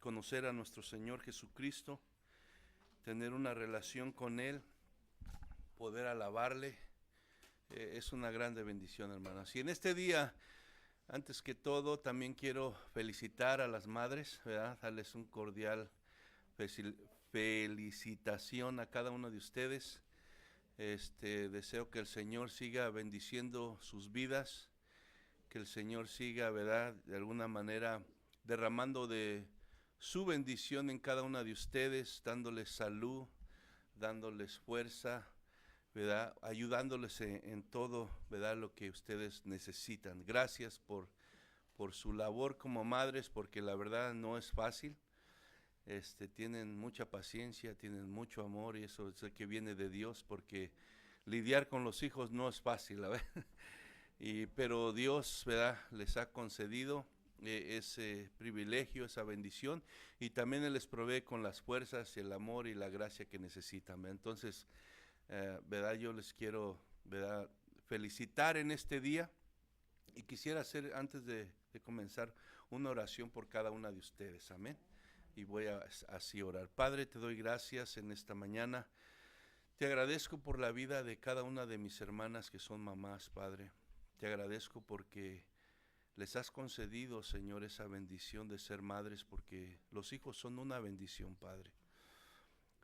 conocer a nuestro Señor Jesucristo, tener una relación con Él, poder alabarle, es una grande bendición, hermanas. Y en este día, antes que todo, también quiero felicitar a las madres, ¿verdad? Darles un cordial felicitación a cada uno de ustedes. Deseo que el Señor siga bendiciendo sus vidas, que el Señor siga, ¿verdad?, de alguna manera derramando de su bendición en cada una de ustedes, dándoles salud, dándoles fuerza, ¿verdad?, ayudándoles en todo, ¿verdad?, lo que ustedes necesitan. Gracias por su labor como madres, porque la verdad no es fácil. Tienen mucha paciencia, tienen mucho amor, y eso sé que viene de Dios, porque lidiar con los hijos no es fácil, ¿verdad? Pero Dios, ¿verdad?, les ha concedido ese privilegio, esa bendición, y también Él les provee con las fuerzas, el amor y la gracia que necesitan, ¿verdad? Entonces, ¿verdad?, yo les quiero, ¿verdad?, felicitar en este día, y quisiera hacer, antes de comenzar, una oración por cada una de ustedes, amén. Y voy a así orar. Padre, te doy gracias en esta mañana. Te agradezco por la vida de cada una de mis hermanas que son mamás, Padre. Te agradezco porque les has concedido, Señor, esa bendición de ser madres, porque los hijos son una bendición, Padre.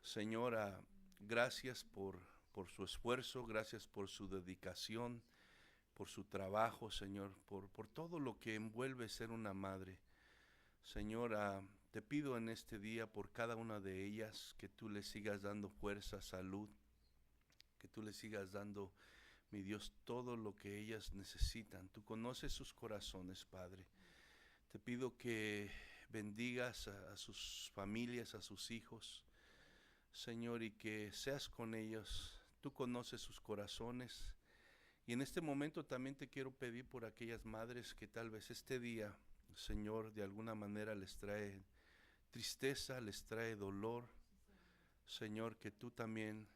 Señora, gracias por su esfuerzo, gracias por su dedicación, por su trabajo, Señor, por todo lo que envuelve ser una madre. Señora, te pido en este día por cada una de ellas que tú les sigas dando fuerza, salud, que tú les sigas dando, mi Dios, todo lo que ellas necesitan. Tú conoces sus corazones, Padre. Te pido que bendigas a sus familias, a sus hijos, Señor, y que seas con ellos. Tú conoces sus corazones. Y en este momento también te quiero pedir por aquellas madres que tal vez este día, Señor, de alguna manera les trae tristeza, les trae dolor. Señor, que tú también,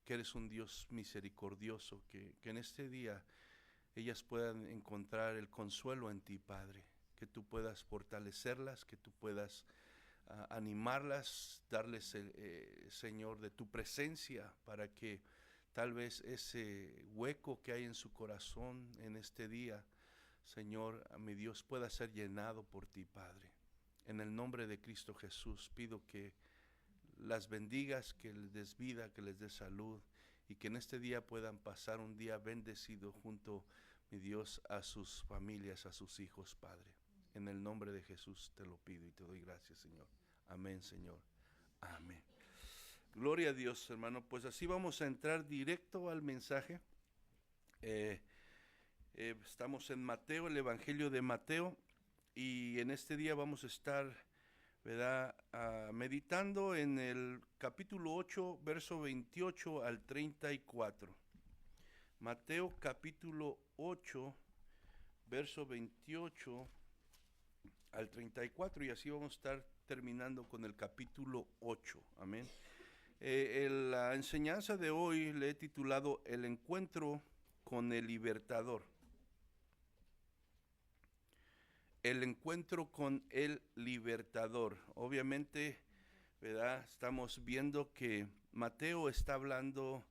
que eres un Dios misericordioso, que en este día ellas puedan encontrar el consuelo en ti, Padre, que tú puedas fortalecerlas, que tú puedas animarlas, darles, Señor, de tu presencia, para que tal vez ese hueco que hay en su corazón en este día, Señor, a mi Dios, pueda ser llenado por ti, Padre. En el nombre de Cristo Jesús pido que las bendigas, que les des vida, que les des salud, y que en este día puedan pasar un día bendecido junto, mi Dios, a sus familias, a sus hijos, Padre. En el nombre de Jesús te lo pido y te doy gracias, Señor. Amén, Señor. Amén. Gloria a Dios, hermano. Pues así vamos a entrar directo al mensaje. Estamos en Mateo, el Evangelio de Mateo, y en este día vamos a estar, ¿verdad?, meditando en el capítulo 8, verso 28 al 34. Mateo capítulo 8, verso 28 al 34, y así vamos a estar terminando con el capítulo 8. Amén. La enseñanza de hoy le he titulado El encuentro con el libertador. El encuentro con el libertador. Obviamente, ¿verdad?, estamos viendo que Mateo está hablando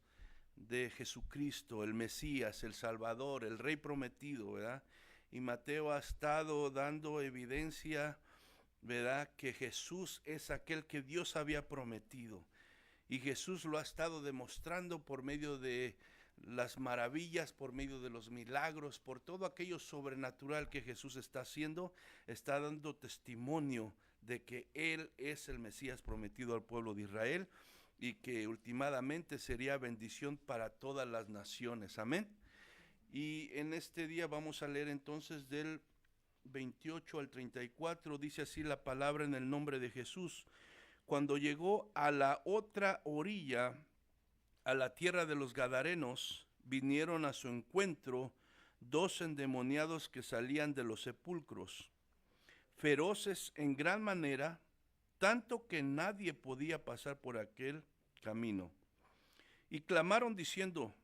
de Jesucristo, el Mesías, el Salvador, el Rey prometido, ¿verdad? Y Mateo ha estado dando evidencia, ¿verdad?, que Jesús es aquel que Dios había prometido. Y Jesús lo ha estado demostrando por medio de las maravillas, por medio de los milagros, por todo aquello sobrenatural que Jesús está haciendo. Está dando testimonio de que Él es el Mesías prometido al pueblo de Israel, y que últimamente sería bendición para todas las naciones. Amén. Y en este día vamos a leer entonces del 28 al 34, dice así la palabra en el nombre de Jesús. Cuando llegó a la otra orilla, a la tierra de los Gadarenos, vinieron a su encuentro 2 endemoniados que salían de los sepulcros, feroces en gran manera, tanto que nadie podía pasar por aquel camino. Y clamaron diciendo: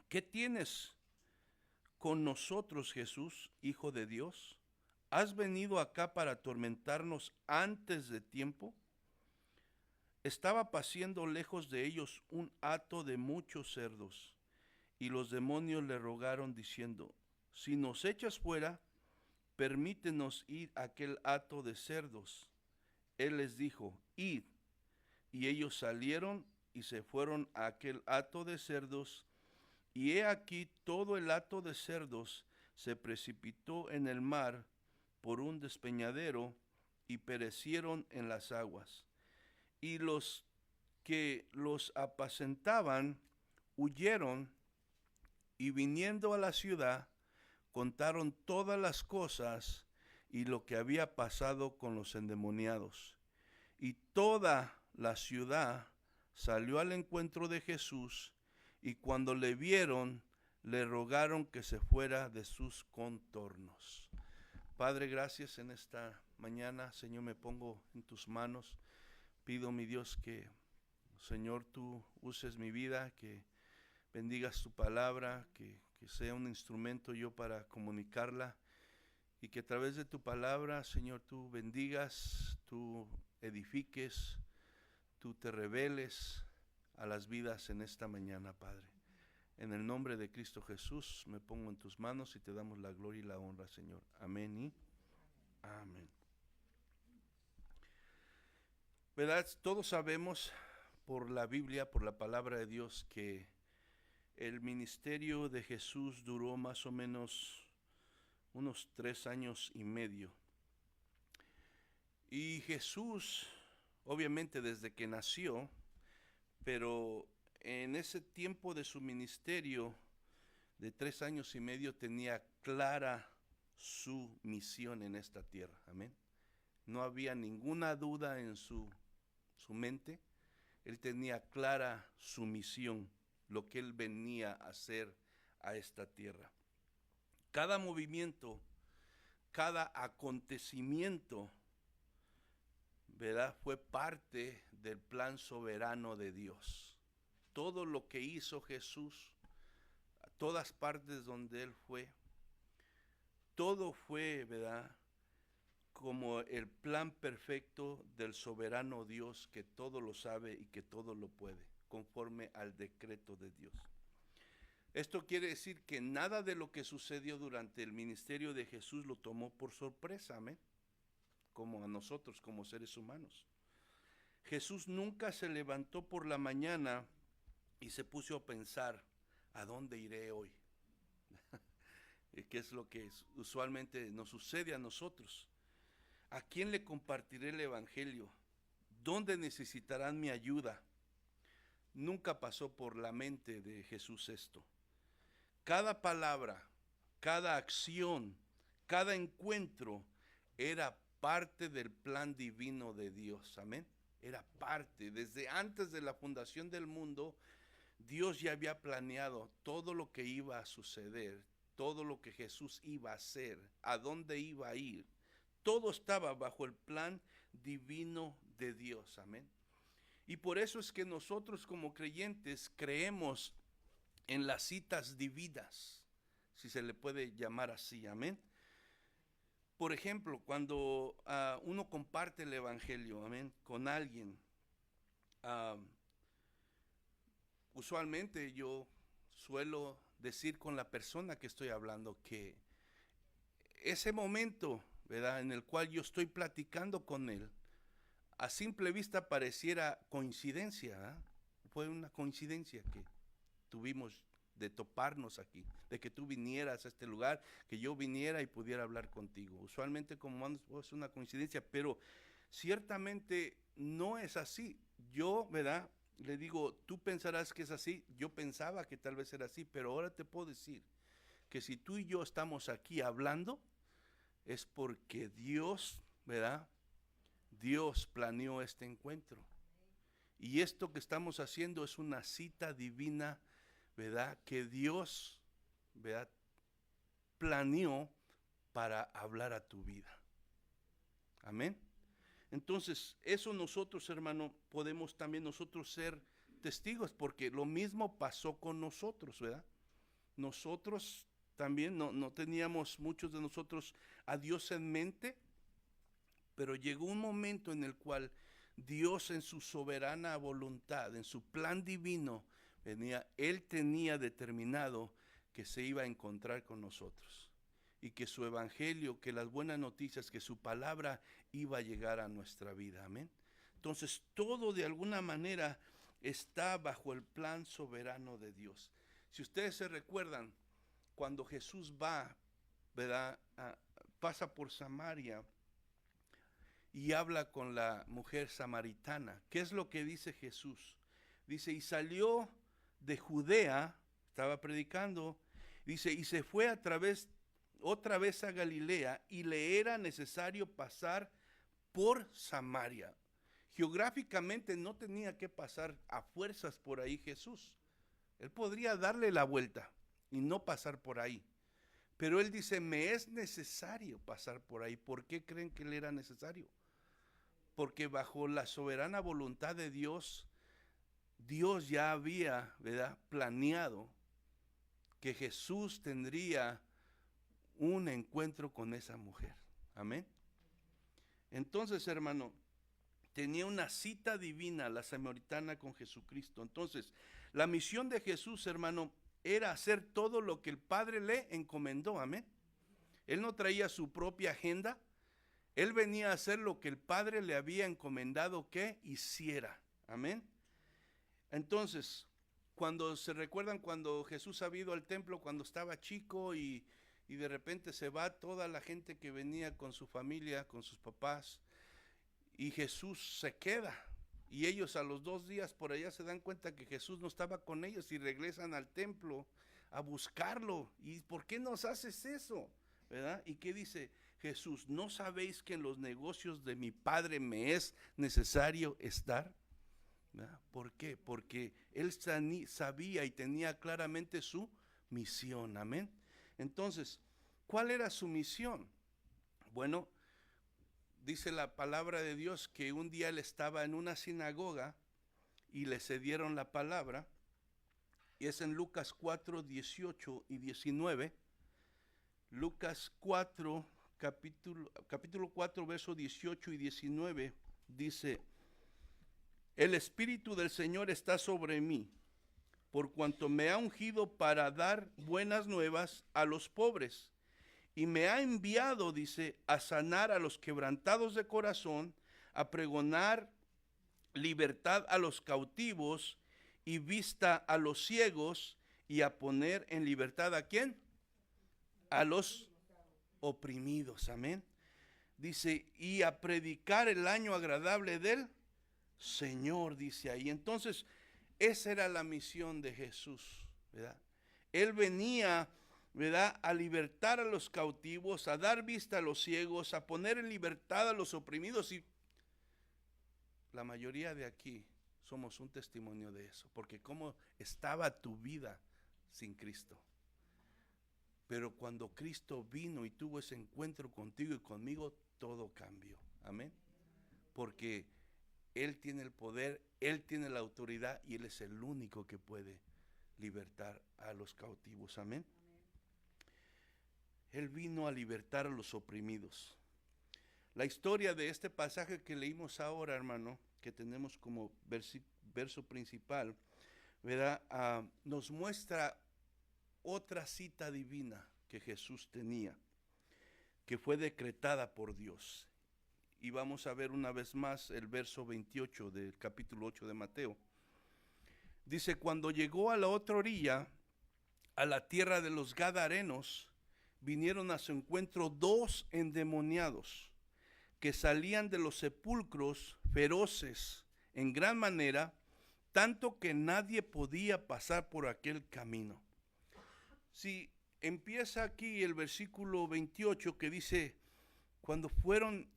¿qué tienes con nosotros, Jesús, Hijo de Dios? ¿Has venido acá para atormentarnos antes de tiempo? Estaba paciendo lejos de ellos un hato de muchos cerdos, y los demonios le rogaron diciendo: si nos echas fuera, permítenos ir a aquel hato de cerdos. Él les dijo: id. Y ellos salieron y se fueron a aquel hato de cerdos, y he aquí todo el hato de cerdos se precipitó en el mar por un despeñadero, y perecieron en las aguas. Y los que los apacentaban huyeron, y viniendo a la ciudad, contaron todas las cosas y lo que había pasado con los endemoniados. Y toda la ciudad salió al encuentro de Jesús, y cuando le vieron, le rogaron que se fuera de sus contornos. Padre, gracias en esta mañana. Señor, me pongo en tus manos. Pido, mi Dios, que, Señor, tú uses mi vida, que bendigas tu palabra, que sea un instrumento yo para comunicarla, y que a través de tu palabra, Señor, tú bendigas, tú edifiques, tú te reveles a las vidas en esta mañana, Padre. En el nombre de Cristo Jesús me pongo en tus manos y te damos la gloria y la honra, Señor. Amén y amén. ¿Verdad? Todos sabemos por la Biblia, por la palabra de Dios, que el ministerio de Jesús duró más o menos unos 3 años y medio. Y Jesús, obviamente desde que nació, pero en ese tiempo de su ministerio de 3 años y medio tenía clara su misión en esta tierra. Amén. No había ninguna duda en su mente. Él tenía clara su misión, lo que él venía a hacer a esta tierra. Cada movimiento, cada acontecimiento, ¿verdad?, fue parte del plan soberano de Dios. Todo lo que hizo Jesús, a todas partes donde él fue, todo fue, ¿verdad?, como el plan perfecto del soberano Dios, que todo lo sabe y que todo lo puede, conforme al decreto de Dios. Esto quiere decir que nada de lo que sucedió durante el ministerio de Jesús lo tomó por sorpresa, amén, como a nosotros como seres humanos. Jesús nunca se levantó por la mañana y se puso a pensar: ¿a dónde iré hoy? ¿Qué es lo que usualmente nos sucede a nosotros? ¿A quién le compartiré el evangelio? ¿Dónde necesitarán mi ayuda? Nunca pasó por la mente de Jesús esto. Cada palabra, cada acción, cada encuentro era parte del plan divino de Dios. Amén. Era parte. Desde antes de la fundación del mundo, Dios ya había planeado todo lo que iba a suceder, todo lo que Jesús iba a hacer, a dónde iba a ir. Todo estaba bajo el plan divino de Dios, amén. Y por eso es que nosotros como creyentes creemos en las citas divinas, si se le puede llamar así, amén. Por ejemplo, cuando uno comparte el evangelio, amén, con alguien, usualmente yo suelo decir con la persona que estoy hablando que ese momento, ¿verdad?, en el cual yo estoy platicando con él, a simple vista pareciera coincidencia, ¿eh? Fue una coincidencia que tuvimos de toparnos aquí, de que tú vinieras a este lugar, que yo viniera y pudiera hablar contigo. Usualmente como es una coincidencia, pero ciertamente no es así. Yo, ¿verdad?, le digo: tú pensarás que es así, yo pensaba que tal vez era así, pero ahora te puedo decir que si tú y yo estamos aquí hablando, es porque Dios, ¿verdad?, Dios planeó este encuentro. Y esto que estamos haciendo es una cita divina, ¿verdad?, que Dios, ¿verdad?, planeó para hablar a tu vida. Amén. Entonces, eso nosotros, hermano, podemos también nosotros ser testigos, porque lo mismo pasó con nosotros, ¿verdad? Nosotros también no teníamos muchos de nosotros a Dios en mente, pero llegó un momento en el cual Dios, en su soberana voluntad, en su plan divino, Él tenía determinado que se iba a encontrar con nosotros y que su evangelio, que las buenas noticias, que su palabra iba a llegar a nuestra vida. Amén. Entonces todo de alguna manera está bajo el plan soberano de Dios. Si ustedes se recuerdan, cuando Jesús va, ¿verdad?, pasa por Samaria y habla con la mujer samaritana. ¿Qué es lo que dice Jesús? Dice, y salió de Judea, estaba predicando, dice, y se fue otra vez a Galilea, y le era necesario pasar por Samaria. Geográficamente no tenía que pasar a fuerzas por ahí Jesús. Él podría darle la vuelta y no pasar por ahí. Pero él dice, me es necesario pasar por ahí. ¿Por qué creen que le era necesario? Porque bajo la soberana voluntad de Dios, Dios ya había, ¿verdad?, planeado que Jesús tendría un encuentro con esa mujer. Amén. Entonces, hermano, tenía una cita divina la samaritana con Jesucristo. Entonces, la misión de Jesús, hermano, era hacer todo lo que el Padre le encomendó. Amén. Él no traía su propia agenda. Él venía a hacer lo que el Padre le había encomendado que hiciera. Amén. Entonces, cuando se recuerdan cuando Jesús había ido al templo cuando estaba chico y de repente se va toda la gente que venía con su familia, con sus papás, y Jesús se queda. Y ellos a los 2 días por allá se dan cuenta que Jesús no estaba con ellos y regresan al templo a buscarlo. ¿Y por qué nos haces eso? ¿Verdad? ¿Y qué dice Jesús? ¿No sabéis que en los negocios de mi Padre me es necesario estar? ¿Verdad? ¿Por qué? Porque él sabía y tenía claramente su misión. Amén. Entonces, ¿cuál era su misión? Bueno, dice la palabra de Dios que un día él estaba en una sinagoga y le cedieron la palabra, y es en Lucas 4, 18 y 19. Lucas 4, capítulo 4, versos 18 y 19, dice, el Espíritu del Señor está sobre mí, por cuanto me ha ungido para dar buenas nuevas a los pobres, y me ha enviado, dice, a sanar a los quebrantados de corazón, a pregonar libertad a los cautivos y vista a los ciegos, y a poner en libertad ¿a quién? A los oprimidos. Amén. Dice, y a predicar el año agradable del Señor, dice ahí. Entonces, esa era la misión de Jesús, ¿verdad? Él venía, ¿verdad?, a libertar a los cautivos, a dar vista a los ciegos, a poner en libertad a los oprimidos. Y la mayoría de aquí somos un testimonio de eso, porque cómo estaba tu vida sin Cristo. Pero cuando Cristo vino y tuvo ese encuentro contigo y conmigo, todo cambió. Amén. Porque Él tiene el poder, Él tiene la autoridad y Él es el único que puede libertar a los cautivos. Amén. Él vino a libertar a los oprimidos. La historia de este pasaje que leímos ahora, hermano, que tenemos como verso principal, ¿verdad?, nos muestra otra cita divina que Jesús tenía, que fue decretada por Dios. Y vamos a ver una vez más el verso 28 del capítulo 8 de Mateo. Dice, cuando llegó a la otra orilla, a la tierra de los Gadarenos, vinieron a su encuentro 2 endemoniados, que salían de los sepulcros feroces en gran manera, tanto que nadie podía pasar por aquel camino. Si empieza aquí el versículo 28 que dice, cuando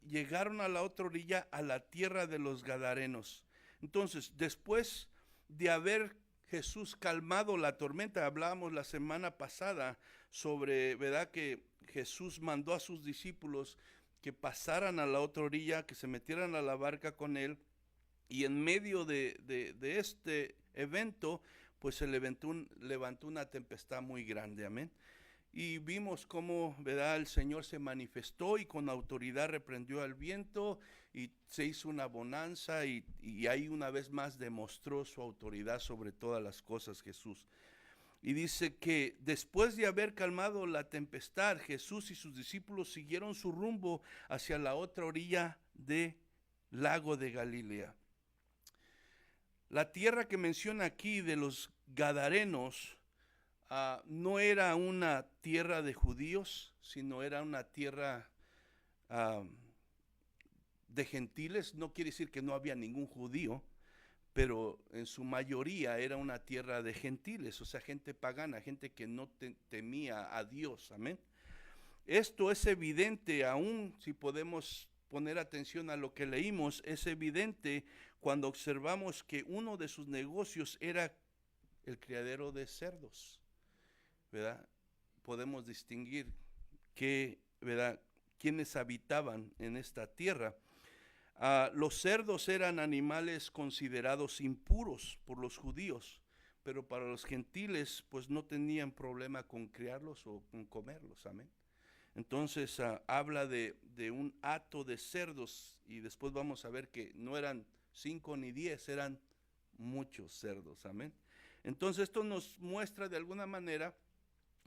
llegaron a la otra orilla, a la tierra de los Gadarenos. Entonces, después de haber Jesús calmado la tormenta, hablábamos la semana pasada sobre, ¿verdad?, que Jesús mandó a sus discípulos que pasaran a la otra orilla, que se metieran a la barca con él, y en medio de este evento, pues se levantó una tempestad muy grande. Amén. Y vimos cómo, ¿verdad?, el Señor se manifestó y con autoridad reprendió al viento y se hizo una bonanza y ahí una vez más demostró su autoridad sobre todas las cosas Jesús. Y dice que después de haber calmado la tempestad, Jesús y sus discípulos siguieron su rumbo hacia la otra orilla del lago de Galilea. La tierra que menciona aquí de los Gadarenos no era una tierra de judíos, sino era una tierra de gentiles. No quiere decir que no había ningún judío, pero en su mayoría era una tierra de gentiles, o sea, gente pagana, gente que no temía a Dios, amén. Esto es evidente, aún si podemos poner atención a lo que leímos, es evidente cuando observamos que uno de sus negocios era el criadero de cerdos, ¿verdad? Podemos distinguir que, ¿verdad?, quienes habitaban en esta tierra. Los cerdos eran animales considerados impuros por los judíos, pero para los gentiles pues no tenían problema con criarlos o con comerlos, amén. Entonces habla de un hato de cerdos y después vamos a ver que no eran 5 ni 10, eran muchos cerdos, amén. Entonces esto nos muestra de alguna manera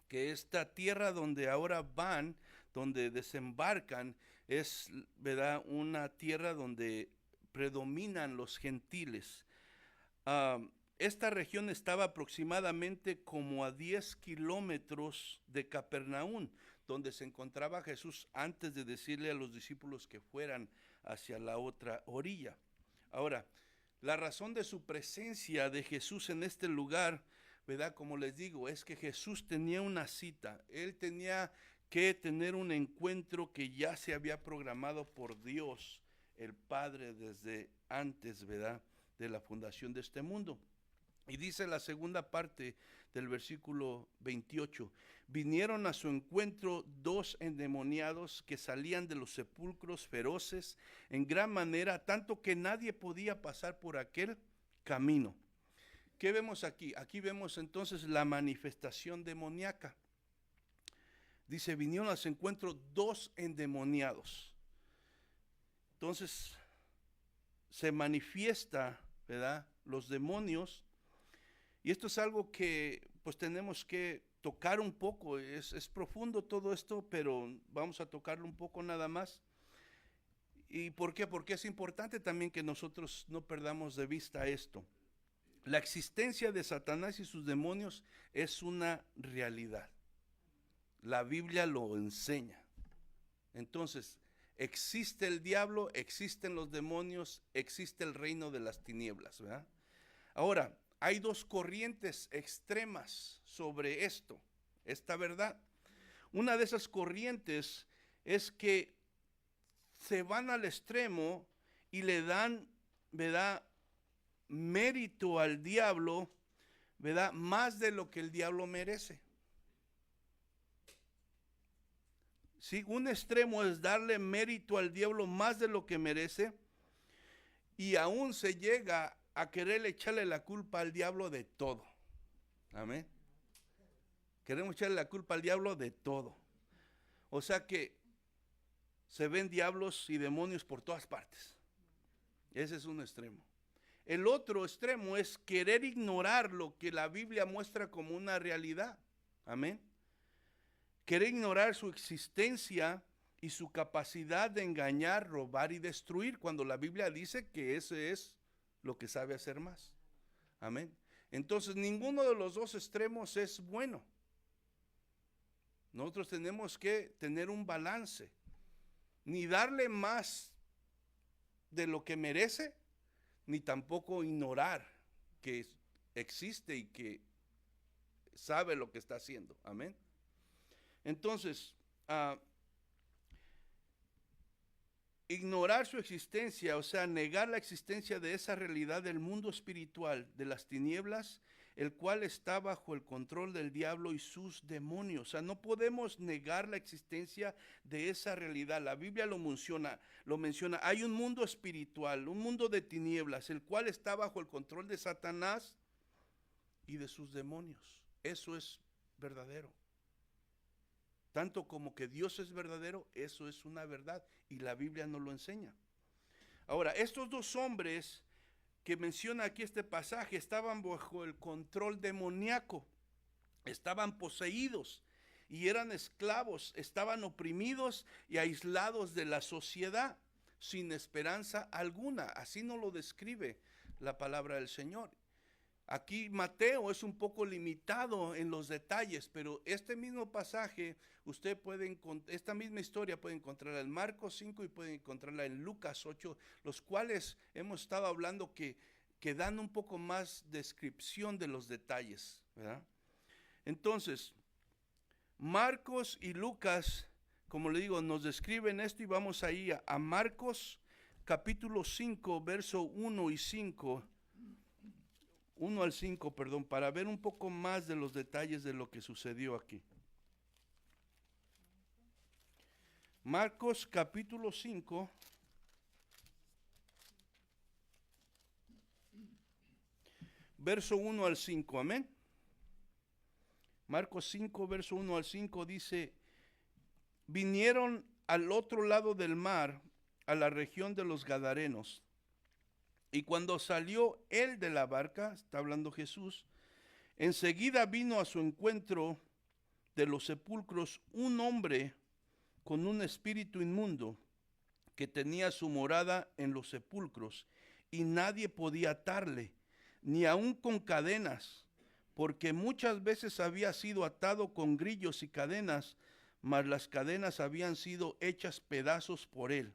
que esta tierra donde ahora van, donde desembarcan, es, ¿verdad?, una tierra donde predominan los gentiles. Esta región estaba aproximadamente como a 10 kilómetros de Capernaum, donde se encontraba Jesús antes de decirle a los discípulos que fueran hacia la otra orilla. Ahora, la razón de su presencia de Jesús en este lugar, ¿verdad?, como les digo, es que Jesús tenía una cita. Él tenía que tener un encuentro que ya se había programado por Dios, el Padre, desde antes, ¿verdad?, de la fundación de este mundo. Y dice la segunda parte del versículo 28, vinieron a su encuentro 2 endemoniados que salían de los sepulcros feroces en gran manera, tanto que nadie podía pasar por aquel camino. ¿Qué vemos aquí? Aquí vemos entonces la manifestación demoníaca. Dice, vinieron a su encuentro 2 endemoniados. Entonces, se manifiesta, ¿verdad?, los demonios. Y esto es algo que pues tenemos que tocar un poco. Es profundo todo esto, pero vamos a tocarlo un poco nada más. ¿Y por qué? Porque es importante también que nosotros no perdamos de vista esto. La existencia de Satanás y sus demonios es una realidad. La Biblia lo enseña. Entonces, existe el diablo, existen los demonios, existe el reino de las tinieblas, ¿verdad? Ahora, hay 2 corrientes extremas sobre esta verdad. Una de esas corrientes es que se van al extremo y le dan, ¿verdad?, mérito al diablo, ¿verdad?, más de lo que el diablo merece. Sí, un extremo es darle mérito al diablo más de lo que merece y aún se llega a querer echarle la culpa al diablo de todo. Amén. Queremos echarle la culpa al diablo de todo. O sea que se ven diablos y demonios por todas partes. Ese es un extremo. El otro extremo es querer ignorar lo que la Biblia muestra como una realidad. Amén. Querer ignorar su existencia y su capacidad de engañar, robar y destruir, cuando la Biblia dice que ese es lo que sabe hacer más. Amén. Entonces, ninguno de los 2 extremos es bueno. Nosotros tenemos que tener un balance, ni darle más de lo que merece, ni tampoco ignorar que existe y que sabe lo que está haciendo. Amén. Entonces, ignorar su existencia, o sea, negar la existencia de esa realidad del mundo espiritual, de las tinieblas, el cual está bajo el control del diablo y sus demonios. O sea, no podemos negar la existencia de esa realidad. La Biblia lo menciona. Hay un mundo espiritual, un mundo de tinieblas, el cual está bajo el control de Satanás y de sus demonios. Eso es verdadero. tanto como que Dios es verdadero, eso es una verdad y la Biblia nos lo enseña. Ahora, estos dos hombres que menciona aquí este pasaje estaban bajo el control demoníaco, estaban poseídos y eran esclavos, estaban oprimidos y aislados de la sociedad, sin esperanza alguna. Así nos lo describe la palabra del Señor. Aquí Mateo es un poco limitado en los detalles, pero este mismo pasaje, usted puede encontrar, esta misma historia puede encontrarla en Marcos 5 y puede encontrarla en Lucas 8, los cuales hemos estado hablando que dan un poco más descripción de los detalles, ¿verdad? Entonces, Marcos y Lucas, como le digo, nos describen esto y vamos ahí a Marcos capítulo 5, verso 1 y 5. 1 al 5, perdón, para ver un poco más de los detalles de lo que sucedió aquí. Marcos capítulo 5, verso 1 al 5, amén. Marcos 5, verso 1 al 5 dice: vinieron al otro lado del mar, a la región de los Gadarenos. Y cuando salió él de la barca, está hablando Jesús, enseguida vino a su encuentro de los sepulcros un hombre con un espíritu inmundo que tenía su morada en los sepulcros, y nadie podía atarle, ni aun con cadenas, porque muchas veces había sido atado con grillos y cadenas, mas las cadenas habían sido hechas pedazos por él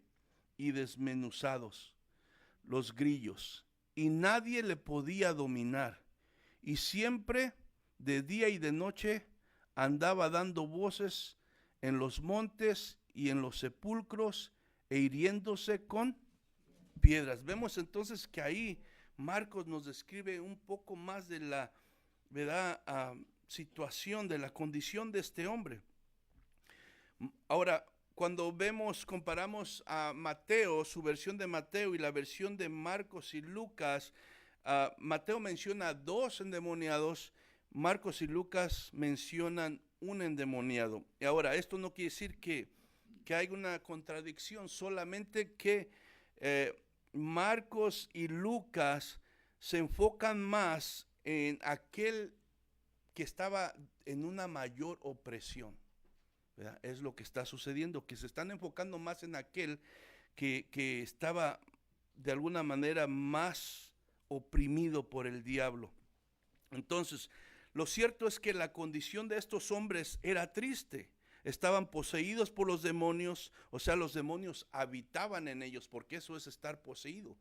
y desmenuzados los grillos, y nadie le podía dominar, y siempre de día y de noche andaba dando voces en los montes y en los sepulcros e hiriéndose con piedras. Vemos entonces que ahí Marcos nos describe un poco más de la, ¿verdad?, situación, de la condición de este hombre. Ahora, cuando comparamos a Mateo, su versión de Mateo y la versión de Marcos y Lucas, Mateo menciona 2 endemoniados, Marcos y Lucas mencionan un endemoniado. Y ahora, esto no quiere decir que hay una contradicción, solamente que Marcos y Lucas se enfocan más en aquel que estaba en una mayor opresión. ¿Verdad? Es lo que está sucediendo, que se están enfocando más en aquel que estaba de alguna manera más oprimido por el diablo. Entonces, lo cierto es que la condición de estos hombres era triste. Estaban poseídos por los demonios, o sea, los demonios habitaban en ellos, porque eso es estar poseído.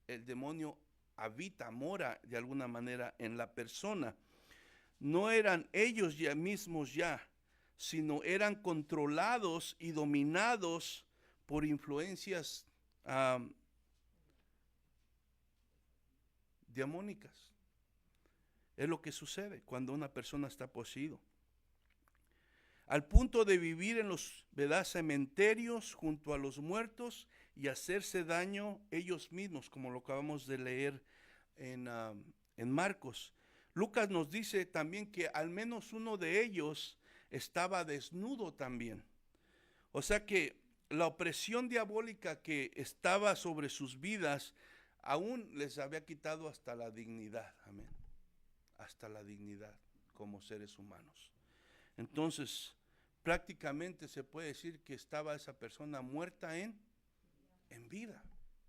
El demonio habita, mora de alguna manera en la persona. No eran ellos ya mismos ya, sino eran controlados y dominados por influencias diamónicas. Es lo que sucede cuando una persona está poseído. Al punto de vivir en los, ¿verdad?, cementerios junto a los muertos y hacerse daño ellos mismos, como lo acabamos de leer en Marcos. Lucas nos dice también que al menos uno de ellos estaba desnudo también. O sea que la opresión diabólica que estaba sobre sus vidas aún les había quitado hasta la dignidad, amén, hasta la dignidad como seres humanos. Entonces, prácticamente se puede decir que estaba esa persona muerta en vida,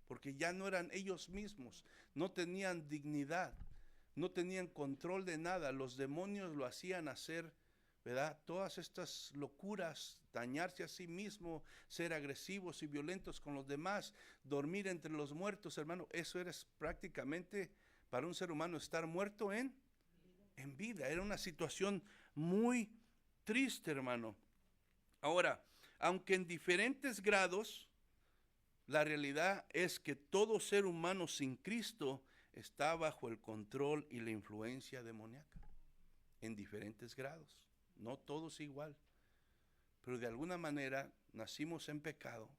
porque ya no eran ellos mismos, no tenían dignidad, no tenían control de nada. Los demonios lo hacían hacer, ¿verdad?, todas estas locuras, dañarse a sí mismo, ser agresivos y violentos con los demás, dormir entre los muertos, hermano. Eso era prácticamente para un ser humano estar muerto en vida. Era una situación muy triste, hermano. Ahora, aunque en diferentes grados, la realidad es que todo ser humano sin Cristo está bajo el control y la influencia demoníaca, en diferentes grados. No todos igual, pero de alguna manera nacimos en pecado,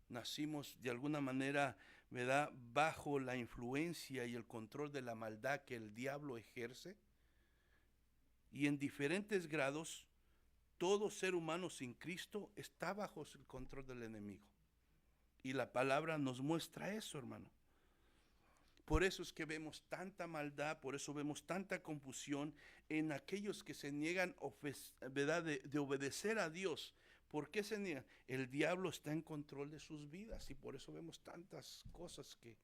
nacimos de alguna manera, ¿verdad?, bajo la influencia y el control de la maldad que el diablo ejerce, y en diferentes grados todo ser humano sin Cristo está bajo el control del enemigo. Y la palabra nos muestra eso, hermano. Por eso es que vemos tanta maldad, por eso vemos tanta confusión en aquellos que se niegan, ¿verdad?, de obedecer a Dios. ¿Por qué se niegan? El diablo está en control de sus vidas y por eso vemos tantas cosas que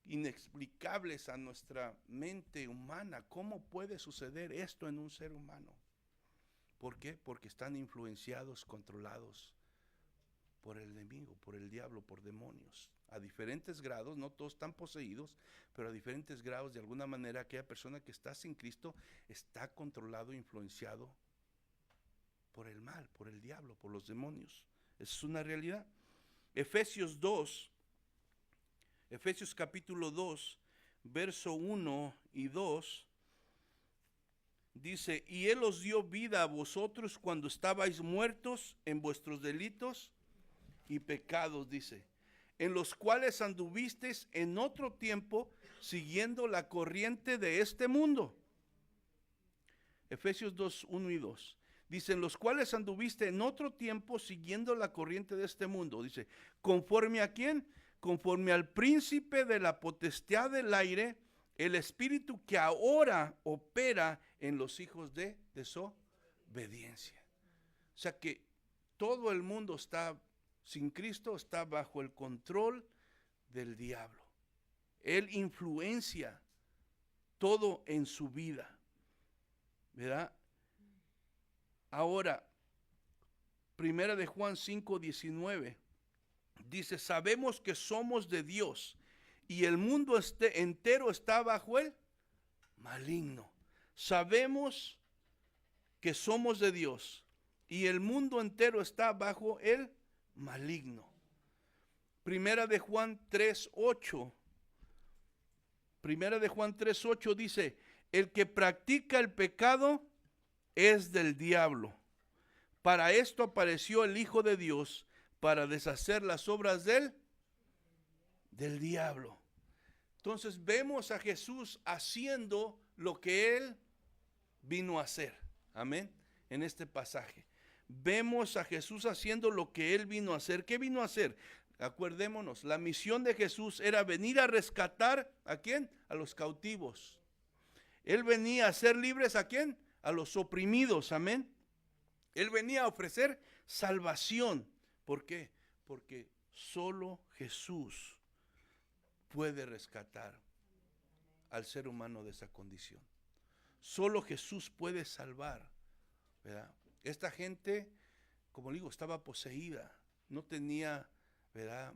inexplicables a nuestra mente humana. ¿Cómo puede suceder esto en un ser humano? ¿Por qué? Porque están influenciados, controlados por el enemigo, por el diablo, por demonios. A diferentes grados, no todos están poseídos, pero a diferentes grados, de alguna manera, aquella persona que está sin Cristo está controlado, influenciado por el mal, por el diablo, por los demonios. Es una realidad. Efesios capítulo 2, verso 1 y 2, dice: y Él os dio vida a vosotros cuando estabais muertos en vuestros delitos y pecados, dice, en los cuales anduvisteis en otro tiempo siguiendo la corriente de este mundo. Efesios 2, 1 y 2. Dice, en los cuales anduviste en otro tiempo siguiendo la corriente de este mundo. Dice, ¿conforme a quién? Conforme al príncipe de la potestad del aire, el espíritu que ahora opera en los hijos de desobediencia. O sea que todo el mundo está sin Cristo, está bajo el control del diablo. Él influencia todo en su vida, ¿verdad? Ahora, primera de Juan 5:19 dice, sabemos que somos de Dios y el mundo entero está bajo el maligno. Sabemos que somos de Dios y el mundo entero está bajo el maligno. Primera de Juan 3:8. Primera de Juan 3:8 dice, el que practica el pecado es del diablo. Para esto apareció el Hijo de Dios, para deshacer las obras del diablo. Entonces vemos a Jesús haciendo lo que Él vino a hacer. Amén. En este pasaje. Vemos a Jesús haciendo lo que Él vino a hacer. ¿Qué vino a hacer? Acuérdémonos, la misión de Jesús era venir a rescatar, ¿a quién? A los cautivos. Él venía a hacer libres, ¿a quién? A los oprimidos, amén. Él venía a ofrecer salvación. ¿Por qué? Porque solo Jesús puede rescatar al ser humano de esa condición. Solo Jesús puede salvar, ¿verdad? Esta gente, como digo, estaba poseída, no tenía, ¿verdad?,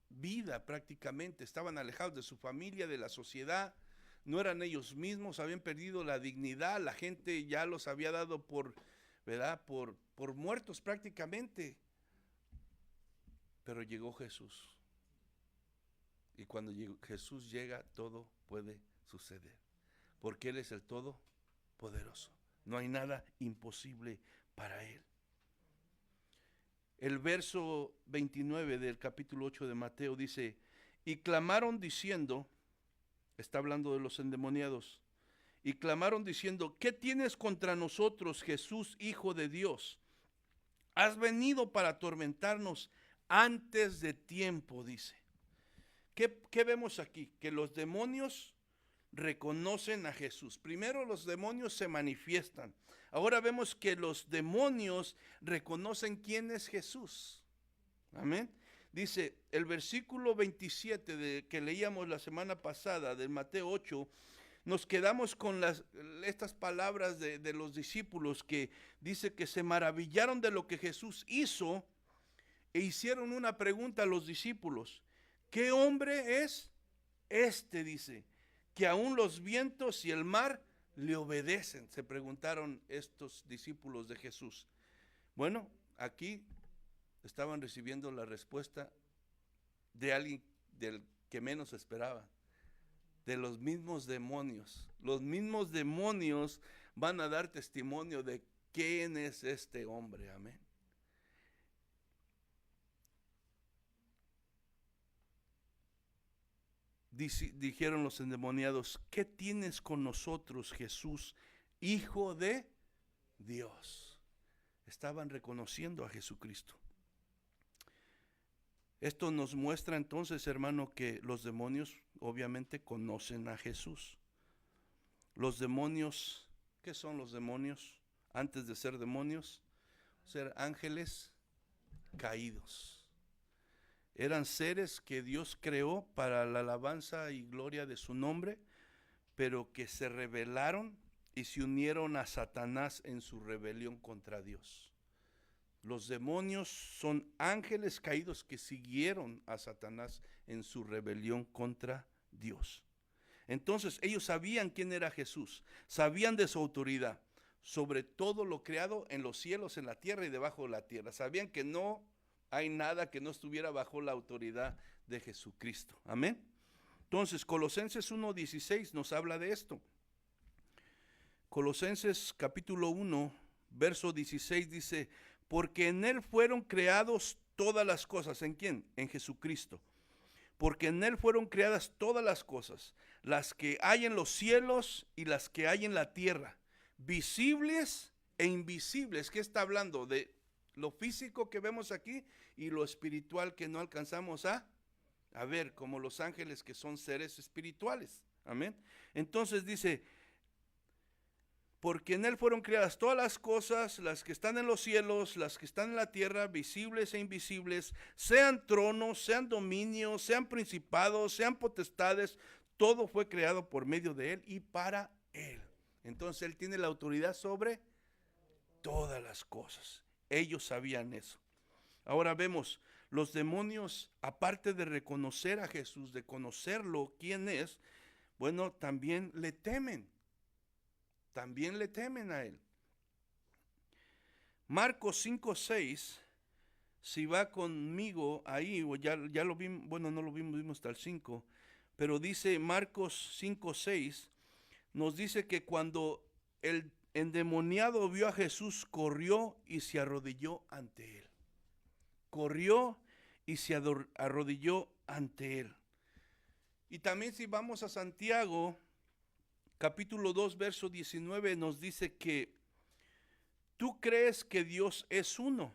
vida prácticamente, estaban alejados de su familia, de la sociedad, no eran ellos mismos, habían perdido la dignidad, la gente ya los había dado por, ¿verdad?, por muertos prácticamente. Pero llegó Jesús. Y cuando Jesús llega, todo puede suceder. Porque Él es el Todopoderoso. No hay nada imposible para Él. El verso 29 del capítulo 8 de Mateo dice, y clamaron diciendo, está hablando de los endemoniados, y clamaron diciendo, ¿qué tienes contra nosotros, Jesús, Hijo de Dios? Has venido para atormentarnos antes de tiempo, dice. ¿Qué vemos aquí? Que los demonios reconocen a Jesús. Primero los demonios se manifiestan. Ahora vemos que los demonios reconocen quién es Jesús. Amén. Dice el versículo 27 que leíamos la semana pasada del Mateo 8, nos quedamos con estas palabras de los discípulos que dice que se maravillaron de lo que Jesús hizo e hicieron una pregunta a los discípulos. ¿Qué hombre es este? Dice, que aún los vientos y el mar le obedecen. Se preguntaron estos discípulos de Jesús. Bueno, aquí estaban recibiendo la respuesta de alguien del que menos esperaba, de los mismos demonios. Los mismos demonios van a dar testimonio de quién es este hombre. Amén. Dijeron los endemoniados, ¿qué tienes con nosotros, Jesús, Hijo de Dios. Estaban reconociendo a Jesucristo. Esto nos muestra entonces, hermano, que los demonios obviamente conocen a Jesús. Los demonios, ¿qué son los demonios? Antes de ser demonios, ser ángeles caídos. Eran seres que Dios creó para la alabanza y gloria de su nombre, pero que se rebelaron y se unieron a Satanás en su rebelión contra Dios. Los demonios son ángeles caídos que siguieron a Satanás en su rebelión contra Dios. Entonces ellos sabían quién era Jesús, sabían de su autoridad sobre todo lo creado en los cielos, en la tierra y debajo de la tierra. Sabían que no hay nada que no estuviera bajo la autoridad de Jesucristo. Amén. Entonces Colosenses 1:16 nos habla de esto. Colosenses capítulo 1, verso 16 dice: porque en Él fueron creados todas las cosas. ¿En quién? En Jesucristo. Porque en Él fueron creadas todas las cosas, las que hay en los cielos y las que hay en la tierra, visibles e invisibles. ¿Qué está hablando? De lo físico que vemos aquí y lo espiritual que no alcanzamos a ver, como los ángeles que son seres espirituales. Amén. Entonces dice: porque en Él fueron creadas todas las cosas, las que están en los cielos, las que están en la tierra, visibles e invisibles, sean tronos, sean dominios, sean principados, sean potestades, todo fue creado por medio de Él y para Él. Entonces Él tiene la autoridad sobre todas las cosas. Ellos sabían eso. Ahora vemos, los demonios, aparte de reconocer a Jesús, de conocerlo, quién es, bueno, también le temen. También le temen a Él. Marcos 5:6, si va conmigo ahí, o ya lo vimos, bueno, no lo vimos hasta el 5, pero dice Marcos 5:6, nos dice que cuando el endemoniado vio a Jesús, corrió y se arrodilló ante Él. Corrió y se arrodilló ante Él. Y también si vamos a Santiago, capítulo 2, verso 19, nos dice que tú crees que Dios es uno.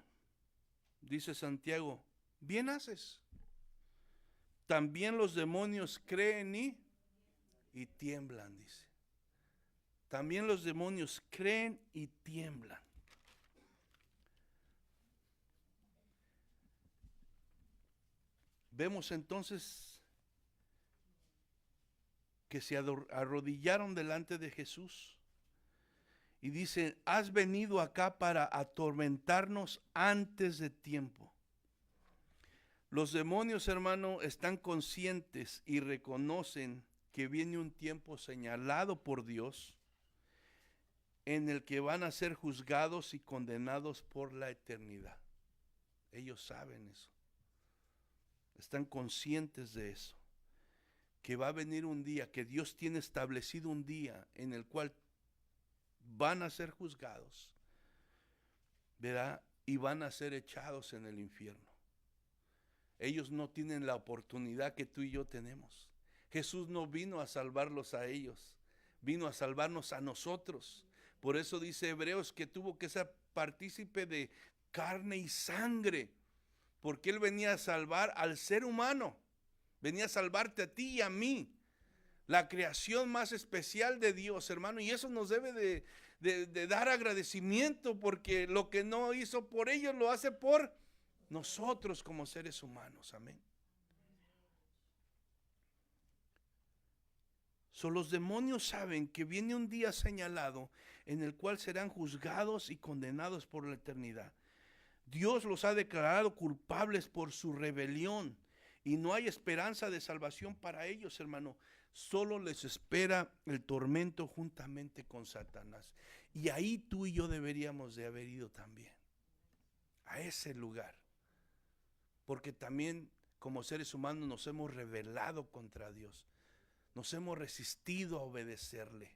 Dice Santiago, bien haces. También los demonios creen y tiemblan, dice. También los demonios creen y tiemblan. Vemos entonces que se arrodillaron delante de Jesús y dicen: has venido acá para atormentarnos antes de tiempo. Los demonios, hermano, están conscientes y reconocen que viene un tiempo señalado por Dios en el que van a ser juzgados y condenados por la eternidad. Ellos saben eso. Están conscientes de eso. Que va a venir un día, que Dios tiene establecido un día en el cual van a ser juzgados, ¿verdad? Y van a ser echados en el infierno. Ellos no tienen la oportunidad que tú y yo tenemos. Jesús no vino a salvarlos a ellos, vino a salvarnos a nosotros. Por eso dice Hebreos que tuvo que ser partícipe de carne y sangre, porque Él venía a salvar al ser humano. Venía a salvarte a ti y a mí, la creación más especial de Dios, hermano. Y eso nos debe de dar agradecimiento, porque lo que no hizo por ellos lo hace por nosotros como seres humanos. Amén. Los demonios saben que viene un día señalado en el cual serán juzgados y condenados por la eternidad. Dios los ha declarado culpables por su rebelión. Y no hay esperanza de salvación para ellos, hermano. Solo les espera el tormento juntamente con Satanás. Y ahí tú y yo deberíamos de haber ido también. A ese lugar. Porque también como seres humanos nos hemos rebelado contra Dios. Nos hemos resistido a obedecerle.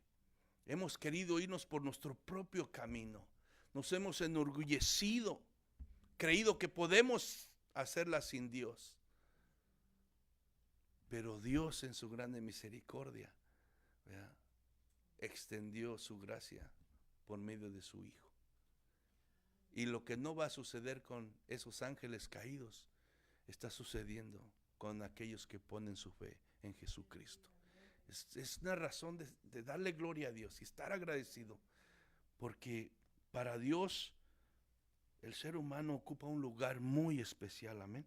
Hemos querido irnos por nuestro propio camino. Nos hemos enorgullecido. Creído que podemos hacerla sin Dios. Pero Dios en su grande misericordia, ¿verdad?, extendió su gracia por medio de su Hijo. Y lo que no va a suceder con esos ángeles caídos, está sucediendo con aquellos que ponen su fe en Jesucristo. Es una razón de darle gloria a Dios y estar agradecido, porque para Dios el ser humano ocupa un lugar muy especial, amén.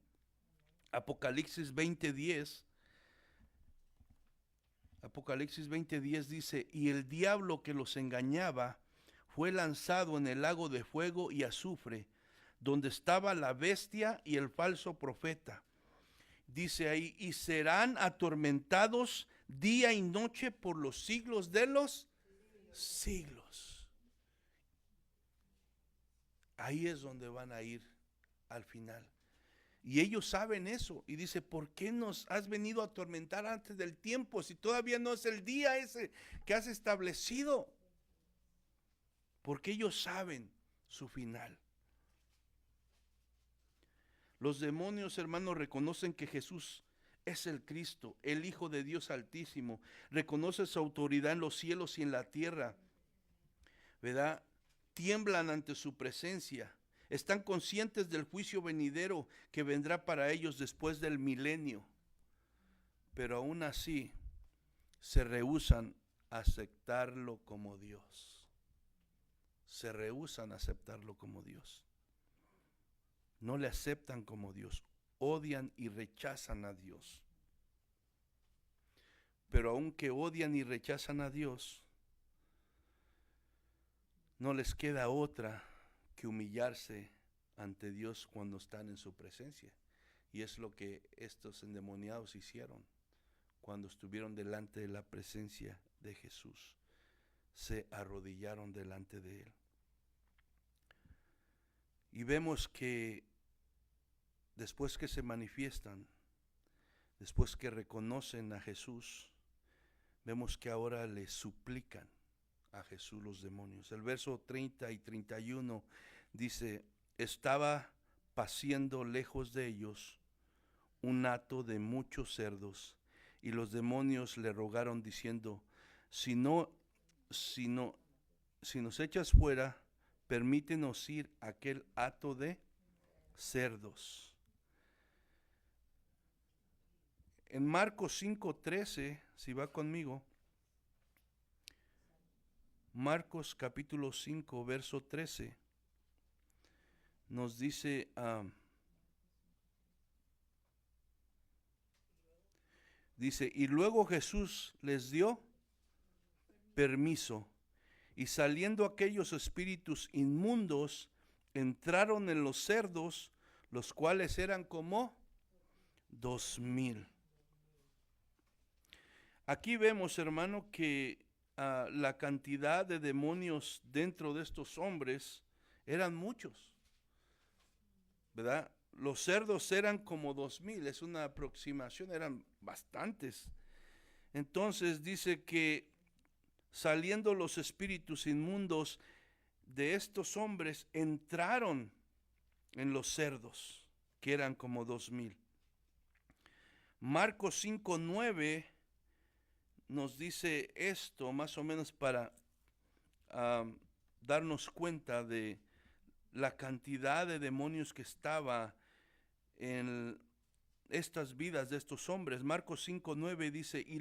Apocalipsis 20:10 dice: y el diablo que los engañaba fue lanzado en el lago de fuego y azufre, donde estaba la bestia y el falso profeta. Dice ahí, y serán atormentados día y noche por los siglos de los siglos. Ahí es donde van a ir al final. Y ellos saben eso. Y dice, ¿por qué nos has venido a atormentar antes del tiempo si todavía no es el día ese que has establecido? Porque ellos saben su final. Los demonios, hermanos, reconocen que Jesús es el Cristo, el Hijo de Dios Altísimo. Reconoce su autoridad en los cielos y en la tierra, ¿verdad? Tiemblan ante su presencia. Están conscientes del juicio venidero que vendrá para ellos después del milenio. Pero aún así se rehúsan a aceptarlo como Dios. Se rehúsan a aceptarlo como Dios. No le aceptan como Dios. Odian y rechazan a Dios. Pero aunque odian y rechazan a Dios, no les queda otra que humillarse ante Dios cuando están en su presencia. Y es lo que estos endemoniados hicieron cuando estuvieron delante de la presencia de Jesús. Se arrodillaron delante de Él. Y vemos que después que se manifiestan, después que reconocen a Jesús, vemos que ahora le suplican a Jesús los demonios. El verso 30 y 31 dice, estaba paciendo lejos de ellos un hato de muchos cerdos, y los demonios le rogaron diciendo, si nos echas fuera, permítenos ir a aquel hato de cerdos. En Marcos 5:13, si va conmigo, Marcos capítulo 5, verso 13, nos dice, dice, y luego Jesús les dio permiso, y saliendo aquellos espíritus inmundos, entraron en los cerdos, los cuales eran como 2,000. Aquí vemos, hermano, que la cantidad de demonios dentro de estos hombres eran muchos, ¿verdad? Los cerdos eran como 2,000, es una aproximación, eran bastantes. Entonces dice que saliendo los espíritus inmundos de estos hombres, entraron en los cerdos, que eran como 2,000. Marcos 5:9 nos dice esto, más o menos para darnos cuenta de la cantidad de demonios que estaba en estas vidas de estos hombres. Marcos 5:9 dice, y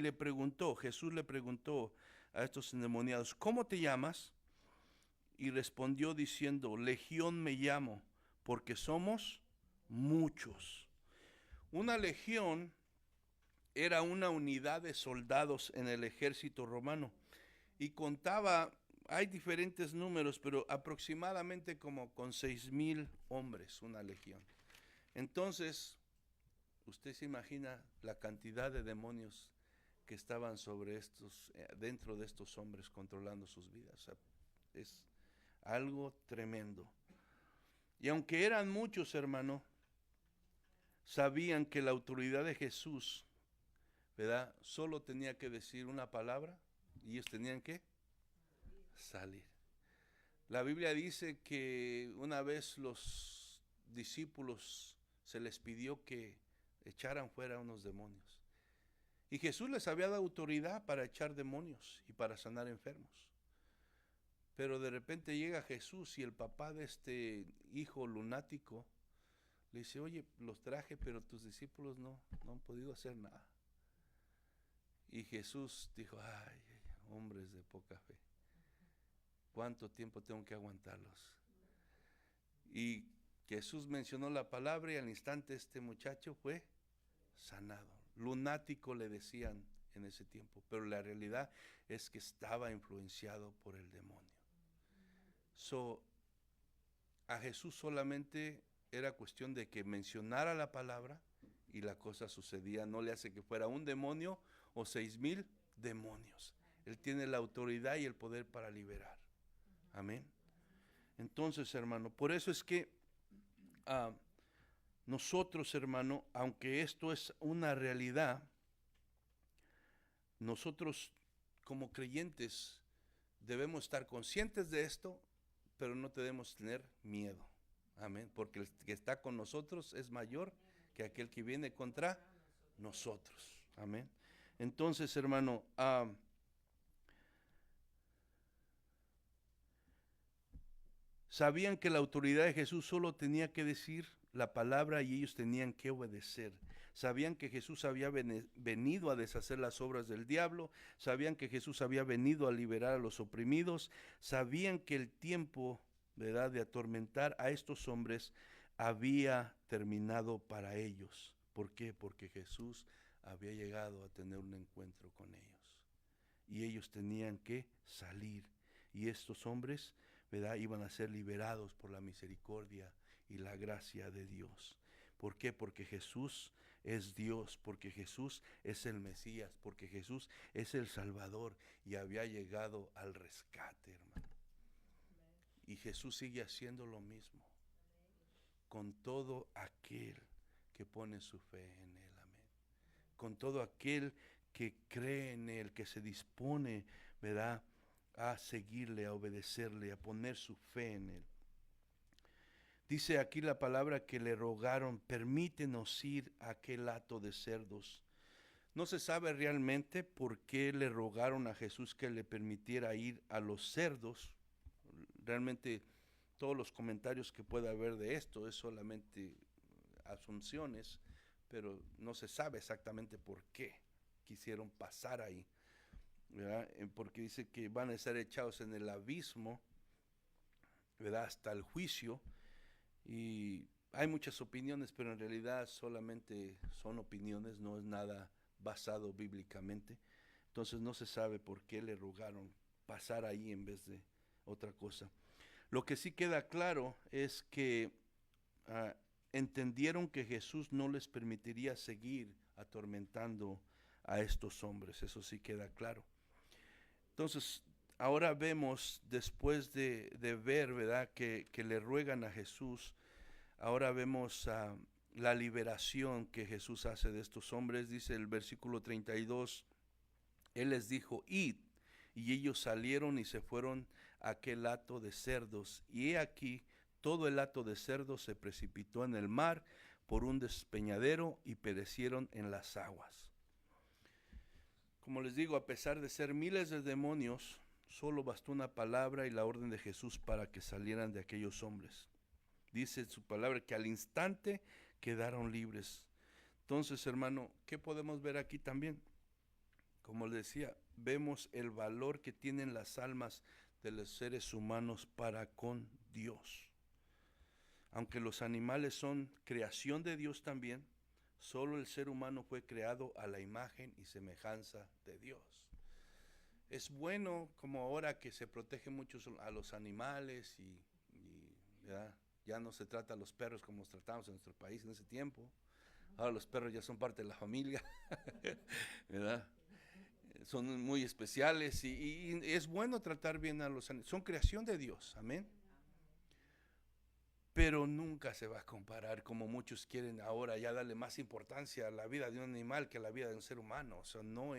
Jesús le preguntó a estos endemoniados, ¿cómo te llamas? Y respondió diciendo, Legión me llamo, porque somos muchos. Una legión era una unidad de soldados en el ejército romano y contaba, hay diferentes números, pero aproximadamente como con 6,000 hombres, una legión. Entonces, usted se imagina la cantidad de demonios que estaban sobre estos, dentro de estos hombres, controlando sus vidas. O sea, es algo tremendo. Y aunque eran muchos, hermano, sabían que la autoridad de Jesús, ¿verdad? Solo tenía que decir una palabra y ellos tenían que salir. La Biblia dice que una vez los discípulos se les pidió que echaran fuera unos demonios. Y Jesús les había dado autoridad para echar demonios y para sanar enfermos. Pero de repente llega Jesús y el papá de este hijo lunático le dice, oye, los traje, pero tus discípulos no han podido hacer nada. Y Jesús dijo, ay, hombres de poca fe, ¿cuánto tiempo tengo que aguantarlos? Y Jesús mencionó la palabra y al instante este muchacho fue sanado. Lunático le decían en ese tiempo, pero la realidad es que estaba influenciado por el demonio. A Jesús solamente era cuestión de que mencionara la palabra y la cosa sucedía. No le hace que fuera un demonio o 6,000 demonios. Él tiene la autoridad y el poder para liberar. Amén. Entonces, hermano, por eso es que nosotros, hermano, aunque esto es una realidad, nosotros como creyentes debemos estar conscientes de esto, pero no debemos tener miedo. Amén. Porque el que está con nosotros es mayor que aquel que viene contra nosotros. Amén. Entonces, hermano, sabían que la autoridad de Jesús solo tenía que decir la palabra y ellos tenían que obedecer. Sabían que Jesús había venido a deshacer las obras del diablo, sabían que Jesús había venido a liberar a los oprimidos, sabían que el tiempo, ¿verdad?, de atormentar a estos hombres había terminado para ellos. ¿Por qué? Porque Jesús había llegado a tener un encuentro con ellos y ellos tenían que salir, y estos hombres, ¿verdad?, iban a ser liberados por la misericordia y la gracia de Dios. ¿Por qué? Porque Jesús es Dios, porque Jesús es el Mesías, porque Jesús es el Salvador y había llegado al rescate, hermano. Y Jesús sigue haciendo lo mismo con todo aquel que pone su fe en Él. Amén. Con todo aquel que cree en Él, que se dispone, ¿verdad?, a seguirle, a obedecerle, a poner su fe en Él. Dice aquí la palabra que le rogaron, permítenos ir a aquel hato de cerdos. No se sabe realmente por qué le rogaron a Jesús que le permitiera ir a los cerdos. Realmente todos los comentarios que pueda haber de esto es solamente asunciones, pero no se sabe exactamente por qué quisieron pasar ahí, ¿verdad? Porque dice que van a ser echados en el abismo, ¿verdad?, hasta el juicio. Y hay muchas opiniones, pero en realidad solamente son opiniones, no es nada basado bíblicamente. Entonces no se sabe por qué le rogaron pasar ahí en vez de otra cosa. Lo que sí queda claro es que entendieron que Jesús no les permitiría seguir atormentando a estos hombres, eso sí queda claro. Entonces, ahora vemos, después de ver, ¿verdad?, que le ruegan a Jesús, ahora vemos la liberación que Jesús hace de estos hombres. Dice el versículo 32, Él les dijo, id, y ellos salieron y se fueron a aquel hato de cerdos, y he aquí, todo el hato de cerdos se precipitó en el mar por un despeñadero y perecieron en las aguas. Como les digo, a pesar de ser miles de demonios, solo bastó una palabra y la orden de Jesús para que salieran de aquellos hombres. Dice su palabra que al instante quedaron libres. Entonces, hermano, ¿qué podemos ver aquí también? Como les decía, vemos el valor que tienen las almas de los seres humanos para con Dios. Aunque los animales son creación de Dios también, solo el ser humano fue creado a la imagen y semejanza de Dios. Es bueno, como ahora que se protege mucho a los animales y ya no se trata a los perros como los tratamos en nuestro país en ese tiempo. Ahora los perros ya son parte de la familia, ¿verdad? Son muy especiales y es bueno tratar bien a los animales. Son creación de Dios, amén. Pero nunca se va a comparar, como muchos quieren ahora ya darle más importancia a la vida de un animal que a la vida de un ser humano. O sea, no.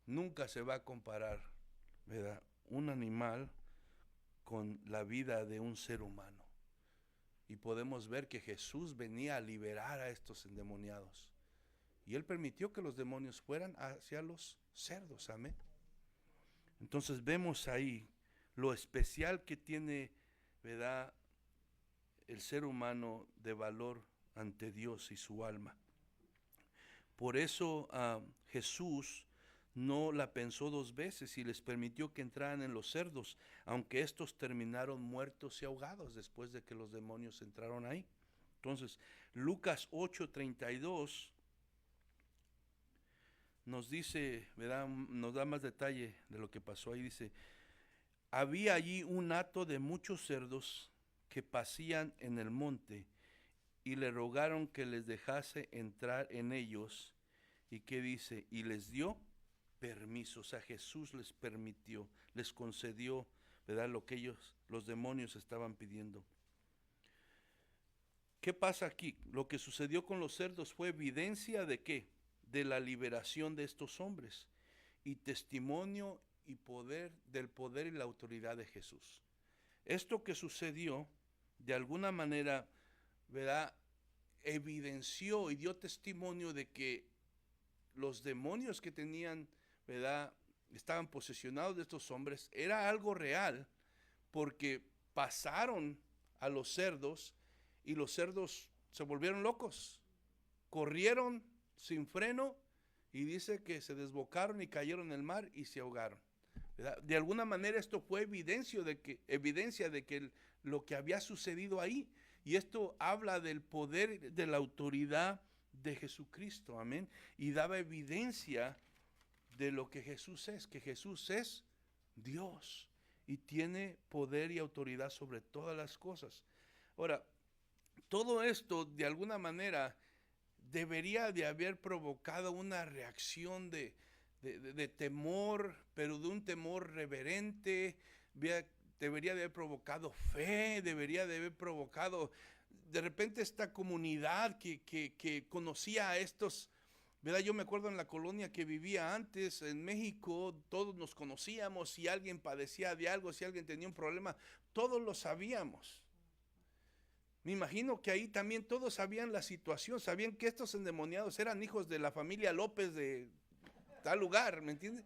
Nunca se va a comparar, ¿verdad?, un animal con la vida de un ser humano. Y podemos ver que Jesús venía a liberar a estos endemoniados. Y Él permitió que los demonios fueran hacia los cerdos, amén. Entonces vemos ahí lo especial que tiene, ¿verdad?, el ser humano de valor ante Dios y su alma. Por eso Jesús no la pensó dos veces y les permitió que entraran en los cerdos, aunque estos terminaron muertos y ahogados después de que los demonios entraron ahí. Entonces, Lucas 8:32 nos dice, ¿verdad?, nos da más detalle de lo que pasó ahí. Dice, había allí un hato de muchos cerdos que pasían en el monte, y le rogaron que les dejase entrar en ellos. ¿Y qué dice? Y les dio permiso. O sea, Jesús les permitió, les concedió, ¿verdad?, lo que los demonios estaban pidiendo. ¿Qué pasa aquí? Lo que sucedió con los cerdos fue evidencia ¿de qué? De la liberación de estos hombres y testimonio y poder del poder y la autoridad de Jesús. Esto que sucedió, de alguna manera, ¿verdad?, evidenció y dio testimonio de que los demonios que tenían, ¿verdad?, estaban posesionados de estos hombres, era algo real, porque pasaron a los cerdos y los cerdos se volvieron locos, corrieron sin freno y dice que se desbocaron y cayeron en el mar y se ahogaron, ¿verdad? De alguna manera esto fue evidencia de que lo que había sucedido ahí, y esto habla del poder, de la autoridad de Jesucristo, amén, y daba evidencia de lo que Jesús es Dios y tiene poder y autoridad sobre todas las cosas. Ahora, todo esto de alguna manera debería de haber provocado una reacción de temor, pero de un temor reverente. Debería de haber provocado fe, debería de haber provocado de repente esta comunidad que conocía a estos, ¿verdad? Yo me acuerdo en la colonia que vivía antes, en México, todos nos conocíamos. Si alguien padecía de algo, si alguien tenía un problema, todos lo sabíamos. Me imagino que ahí también todos sabían la situación, sabían que estos endemoniados eran hijos de la familia López de tal lugar, ¿me entiendes?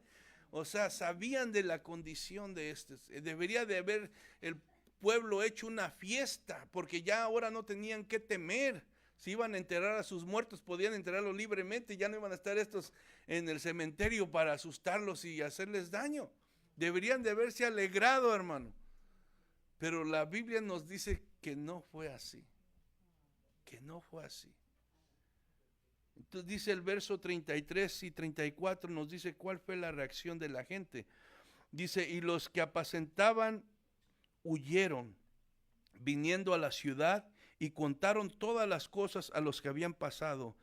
O sea, sabían de la condición de estos. Debería de haber el pueblo hecho una fiesta, porque ya ahora no tenían que temer. Si iban a enterrar a sus muertos, podían enterrarlos libremente, ya no iban a estar estos en el cementerio para asustarlos y hacerles daño. Deberían de haberse alegrado, hermano. Pero la Biblia nos dice que no fue así, que no fue así. Entonces dice el verso 33 y 34, nos dice cuál fue la reacción de la gente. Dice, y los que apacentaban huyeron, viniendo a la ciudad, y contaron todas las cosas a los que habían pasado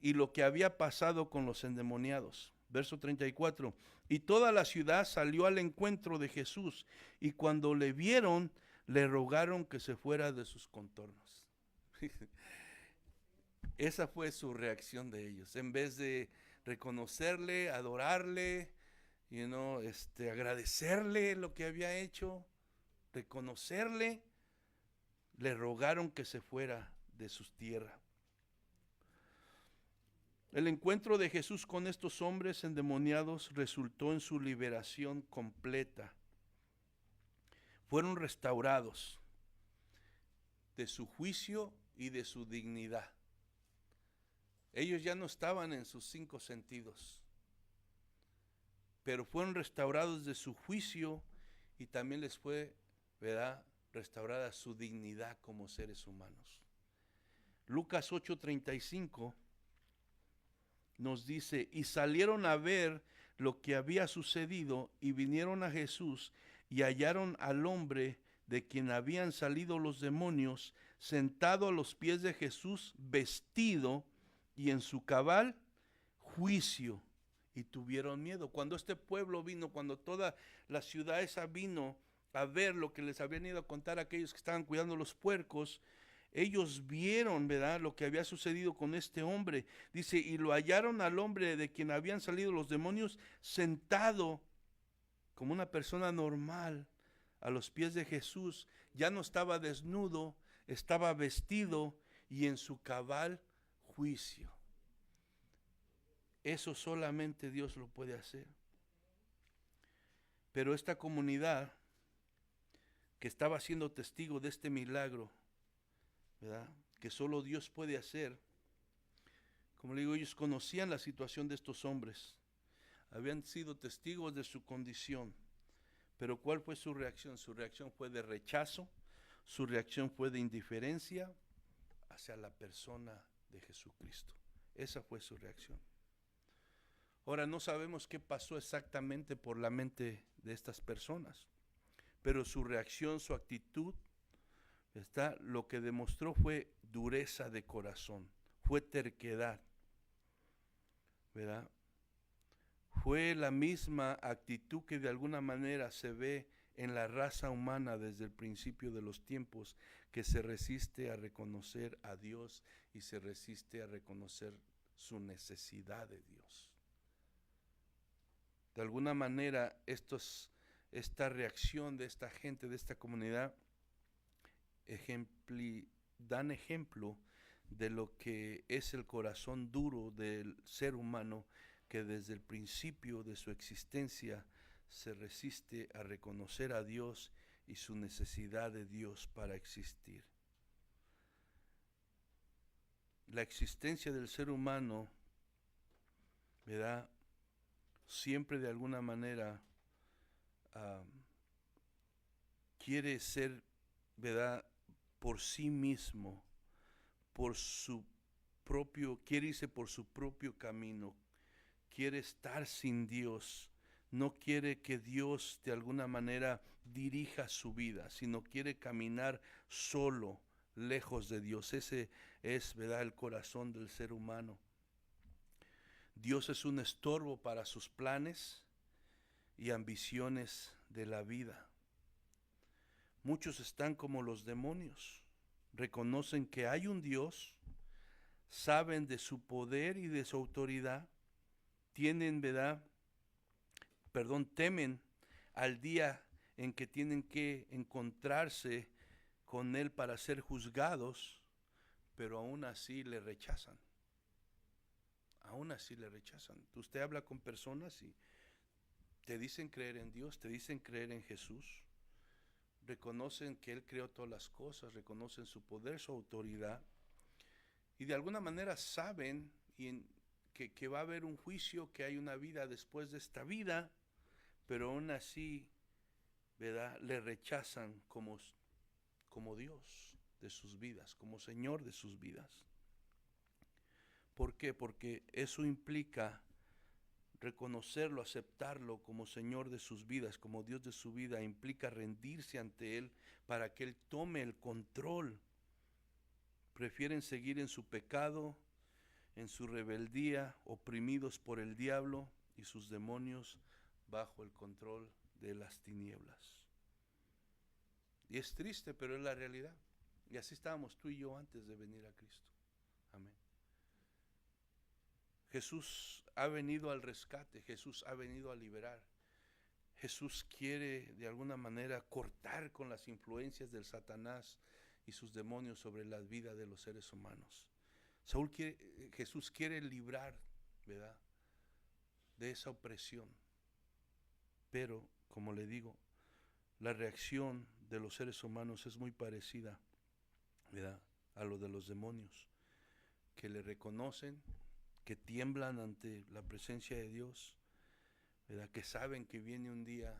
y lo que había pasado con los endemoniados. Verso 34, y toda la ciudad salió al encuentro de Jesús, y cuando le vieron, le rogaron que se fuera de sus contornos. Esa fue su reacción de ellos. En vez de reconocerle, adorarle, agradecerle lo que había hecho, reconocerle, le rogaron que se fuera de sus tierras. El encuentro de Jesús con estos hombres endemoniados resultó en su liberación completa. Fueron restaurados de su juicio y de su dignidad. Ellos ya no estaban en sus 5 sentidos, pero fueron restaurados de su juicio y también les fue, ¿verdad?, restaurada su dignidad como seres humanos. Lucas 8:35 nos dice, y salieron a ver lo que había sucedido y vinieron a Jesús y hallaron al hombre de quien habían salido los demonios sentado a los pies de Jesús, vestido y en su cabal juicio, y tuvieron miedo. Cuando este pueblo vino, cuando toda la ciudad esa vino a ver lo que les habían ido a contar a aquellos que estaban cuidando los puercos, ellos vieron, ¿verdad?, lo que había sucedido con este hombre. Dice, y lo hallaron al hombre de quien habían salido los demonios sentado como una persona normal a los pies de Jesús. Ya no estaba desnudo, estaba vestido y en su cabal juicio. Eso solamente Dios lo puede hacer. Pero esta comunidad que estaba siendo testigo de este milagro, ¿verdad?, que solo Dios puede hacer, como le digo, ellos conocían la situación de estos hombres, habían sido testigos de su condición, pero ¿cuál fue su reacción? Su reacción fue de rechazo, su reacción fue de indiferencia hacia la persona de Jesucristo. Esa fue su reacción. Ahora, no sabemos qué pasó exactamente por la mente de estas personas, pero su reacción, su actitud, lo que demostró fue dureza de corazón, fue terquedad, ¿verdad? Fue la misma actitud que de alguna manera se ve en la raza humana desde el principio de los tiempos, que se resiste a reconocer a Dios y se resiste a reconocer su necesidad de Dios. De alguna manera, esta reacción de esta gente, de esta comunidad, dan ejemplo de lo que es el corazón duro del ser humano, que desde el principio de su existencia se resiste a reconocer a Dios y su necesidad de Dios para existir. La existencia del ser humano, ¿verdad?, siempre de alguna manera quiere ser, ¿verdad?, por sí mismo, quiere irse por su propio camino, quiere estar sin Dios, no quiere que Dios de alguna manera dirija su vida, sino quiere caminar solo, lejos de Dios. Ese es, ¿verdad?, el corazón del ser humano. Dios es un estorbo para sus planes y ambiciones de la vida. Muchos están como los demonios, reconocen que hay un Dios, saben de su poder y de su autoridad, temen al día en que tienen que encontrarse con Él para ser juzgados, pero aún así le rechazan. Aún así le rechazan. Usted habla con personas y te dicen creer en Dios, te dicen creer en Jesús, reconocen que Él creó todas las cosas, reconocen su poder, su autoridad, y de alguna manera saben que va a haber un juicio, que hay una vida después de esta vida, pero aún así, ¿verdad?, le rechazan como Dios de sus vidas, como Señor de sus vidas. ¿Por qué? Porque eso implica reconocerlo, aceptarlo como Señor de sus vidas, como Dios de su vida, implica rendirse ante Él para que Él tome el control. Prefieren seguir en su pecado, en su rebeldía, oprimidos por el diablo y sus demonios bajo el control de las tinieblas. Y es triste, pero es la realidad. Y así estábamos tú y yo antes de venir a Cristo. Amén. Jesús ha venido al rescate, Jesús ha venido a liberar. Jesús quiere de alguna manera cortar con las influencias del Satanás y sus demonios sobre la vida de los seres humanos. Jesús quiere librar, ¿verdad?, de esa opresión. Pero, como le digo, la reacción de los seres humanos es muy parecida, ¿verdad?, a lo de los demonios, que le reconocen, que tiemblan ante la presencia de Dios, ¿verdad?, que saben que viene un día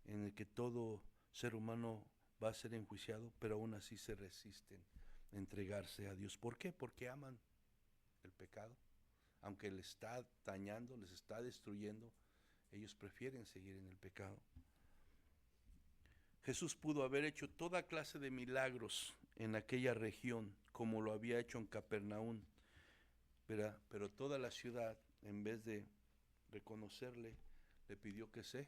en el que todo ser humano va a ser enjuiciado, pero aún así se resisten a entregarse a Dios. ¿Por qué? Porque aman el pecado. Aunque les está dañando, les está destruyendo, ellos prefieren seguir en el pecado. Jesús pudo haber hecho toda clase de milagros en aquella región, como lo había hecho en Capernaum, ¿verdad?, pero toda la ciudad, en vez de reconocerle, le pidió que se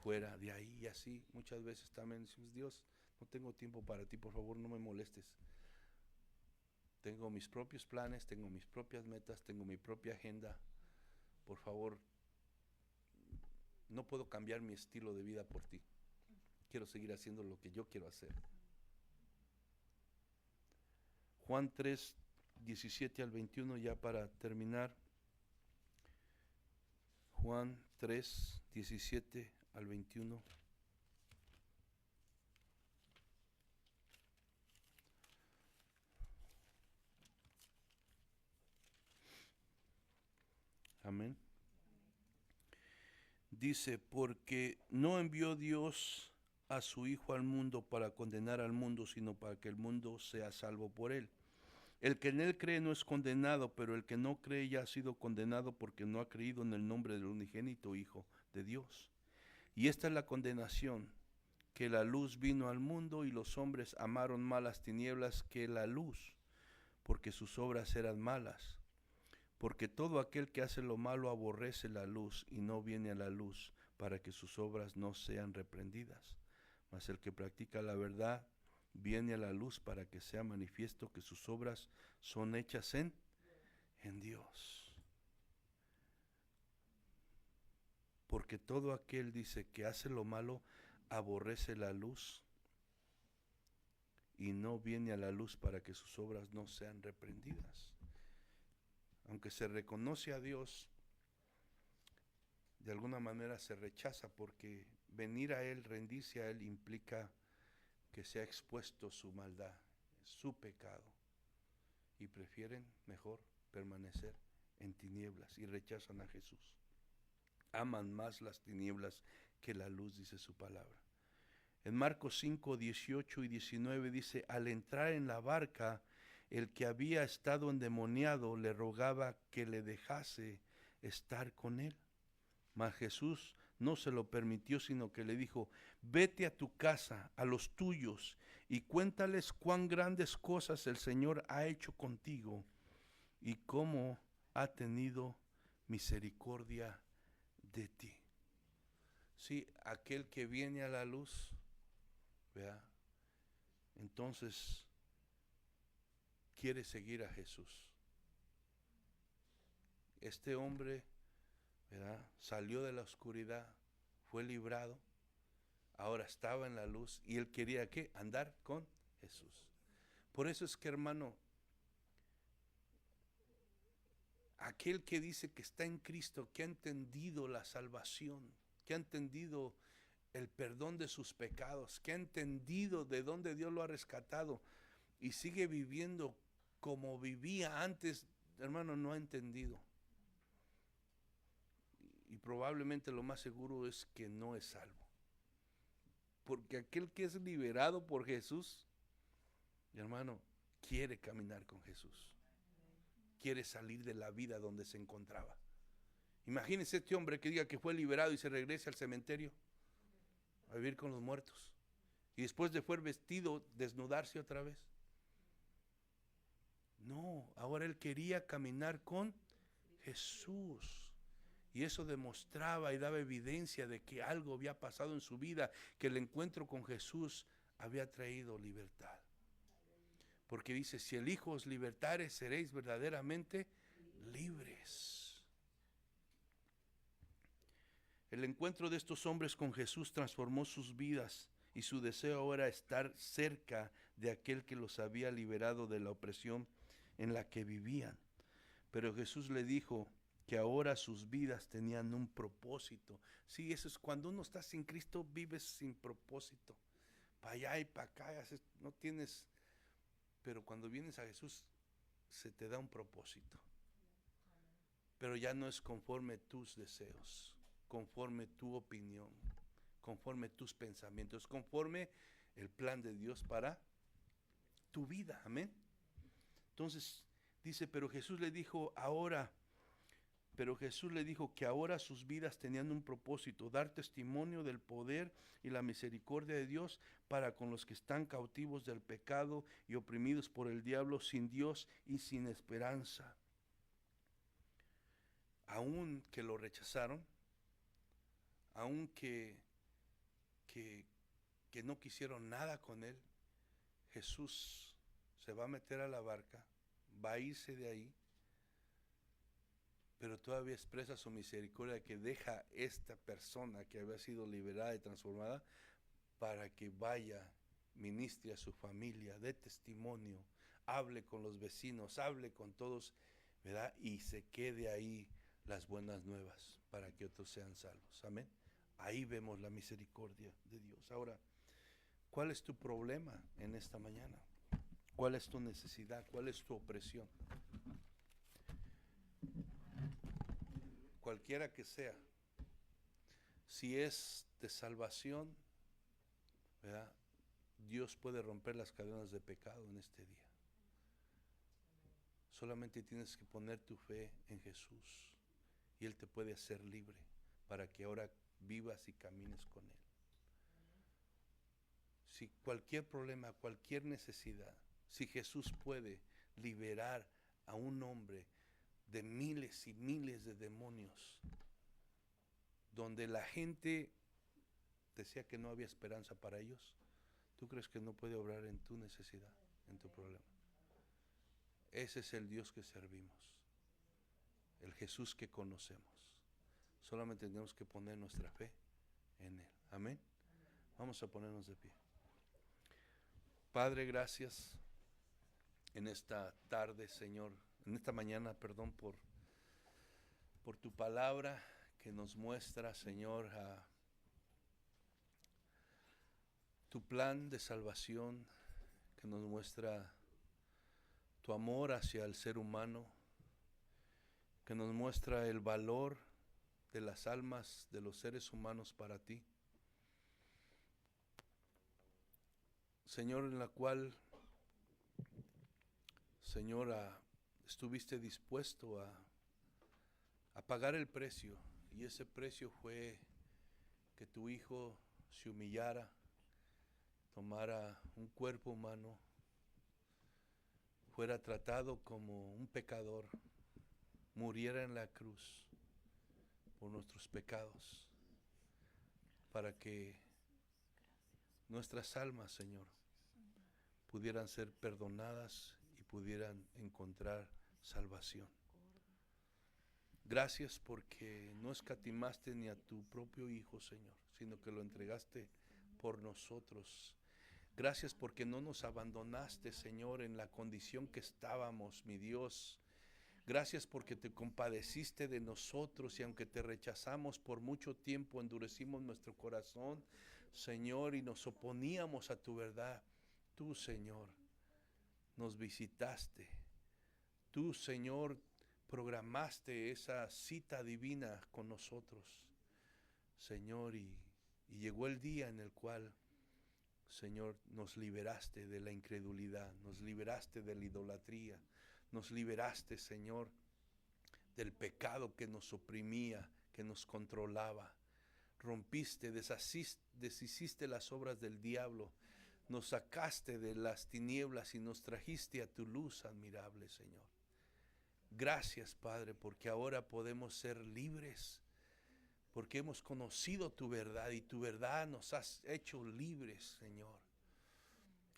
fuera de ahí. Y así muchas veces también decimos: Dios, no tengo tiempo para ti, por favor no me molestes. Tengo mis propios planes, tengo mis propias metas, tengo mi propia agenda. Por favor, no puedo cambiar mi estilo de vida por ti. Quiero seguir haciendo lo que yo quiero hacer. Juan 3, 17 al 21, ya para terminar. Juan 3, 17 al 21. Amén. Dice, porque no envió Dios a su Hijo al mundo para condenar al mundo, sino para que el mundo sea salvo por él. El que en él cree no es condenado, pero el que no cree ya ha sido condenado porque no ha creído en el nombre del unigénito Hijo de Dios. Y esta es la condenación, que la luz vino al mundo y los hombres amaron más las tinieblas que la luz, porque sus obras eran malas. Porque todo aquel que hace lo malo aborrece la luz y no viene a la luz para que sus obras no sean reprendidas. Mas el que practica la verdad viene a la luz para que sea manifiesto que sus obras son hechas en Dios. Porque todo aquel, dice, que hace lo malo aborrece la luz y no viene a la luz para que sus obras no sean reprendidas. Aunque se reconoce a Dios, de alguna manera se rechaza, porque venir a Él, rendirse a Él, implica que sea expuesto su maldad, su pecado, y prefieren mejor permanecer en tinieblas y rechazan a Jesús. Aman más las tinieblas que la luz, dice su palabra. En Marcos 5, 18 y 19 dice, al entrar en la barca, el que había estado endemoniado le rogaba que le dejase estar con él. Mas Jesús no se lo permitió, sino que le dijo, vete a tu casa, a los tuyos, y cuéntales cuán grandes cosas el Señor ha hecho contigo y cómo ha tenido misericordia de ti. Sí, aquel que viene a la luz, ¿verdad? Entonces quiere seguir a Jesús. Este hombre, ¿verdad?, salió de la oscuridad, fue librado, ahora estaba en la luz y él quería ¿qué? Andar con Jesús. Por eso es que, hermano, aquel que dice que está en Cristo, que ha entendido la salvación, que ha entendido el perdón de sus pecados, que ha entendido de dónde Dios lo ha rescatado y sigue viviendo como vivía antes, hermano, no ha entendido. Y probablemente lo más seguro es que no es salvo. Porque aquel que es liberado por Jesús, hermano, quiere caminar con Jesús. Quiere salir de la vida donde se encontraba. Imagínense este hombre que diga que fue liberado y se regrese al cementerio a vivir con los muertos. Y después de fue vestido, desnudarse otra vez. No, ahora él quería caminar con Jesús. Y eso demostraba y daba evidencia de que algo había pasado en su vida, que el encuentro con Jesús había traído libertad. Porque dice, si el Hijo os libertare, seréis verdaderamente libres. El encuentro de estos hombres con Jesús transformó sus vidas y su deseo ahora era estar cerca de aquel que los había liberado de la opresión en la que vivían. Pero Jesús le dijo que ahora sus vidas tenían un propósito. Sí, eso es cuando uno está sin Cristo, vives sin propósito. Para allá y para acá, no tienes. Pero cuando vienes a Jesús, se te da un propósito. Pero ya no es conforme tus deseos, conforme tu opinión, conforme tus pensamientos, conforme el plan de Dios para tu vida. Amén. Entonces dice, pero Jesús le dijo que ahora sus vidas tenían un propósito, dar testimonio del poder y la misericordia de Dios para con los que están cautivos del pecado y oprimidos por el diablo, sin Dios y sin esperanza. Aún que lo rechazaron, aún que no quisieron nada con él, Jesús se va a meter a la barca, va a irse de ahí, pero todavía expresa su misericordia, que deja esta persona que había sido liberada y transformada para que vaya, ministre a su familia, dé testimonio, hable con los vecinos, hable con todos, ¿verdad? Y se quede ahí las buenas nuevas para que otros sean salvos. Amén. Ahí vemos la misericordia de Dios. Ahora, ¿cuál es tu problema en esta mañana? ¿Cuál es tu necesidad? ¿Cuál es tu opresión? Cualquiera que sea, si es de salvación, ¿verdad? Dios puede romper las cadenas de pecado en este día. Solamente tienes que poner tu fe en Jesús y Él te puede hacer libre para que ahora vivas y camines con Él. Si cualquier problema, cualquier necesidad, si Jesús puede liberar a un hombre de miles y miles de demonios, donde la gente decía que no había esperanza para ellos, ¿tú crees que no puede obrar en tu necesidad, en tu problema? Ese es el Dios que servimos, el Jesús que conocemos. Solamente tenemos que poner nuestra fe en Él. Amén. Vamos a ponernos de pie. Padre, gracias en esta tarde, Señor, en esta mañana, perdón, por tu palabra que nos muestra, Señor, a tu plan de salvación, que nos muestra tu amor hacia el ser humano, que nos muestra el valor de las almas de los seres humanos para ti. Señor, en la cual, Señor, estuviste dispuesto a pagar el precio, y ese precio fue que tu Hijo se humillara, tomara un cuerpo humano, fuera tratado como un pecador, muriera en la cruz por nuestros pecados, para que nuestras almas, Señor, pudieran ser perdonadas y pudieran encontrar salvación. Gracias porque no escatimaste ni a tu propio Hijo, Señor, sino que lo entregaste por nosotros. Gracias porque no nos abandonaste, Señor, en la condición que estábamos, mi Dios. Gracias porque te compadeciste de nosotros, y aunque te rechazamos por mucho tiempo, endurecimos nuestro corazón, Señor, y nos oponíamos a tu verdad. Tú, Señor, nos visitaste. Tú, Señor, programaste esa cita divina con nosotros, Señor, y llegó el día en el cual, Señor, nos liberaste de la incredulidad, nos liberaste de la idolatría, nos liberaste, Señor, del pecado que nos oprimía, que nos controlaba. Rompiste, deshiciste las obras del diablo, nos sacaste de las tinieblas y nos trajiste a tu luz admirable, Señor. Gracias, Padre, porque ahora podemos ser libres, porque hemos conocido tu verdad y tu verdad nos has hecho libres, Señor.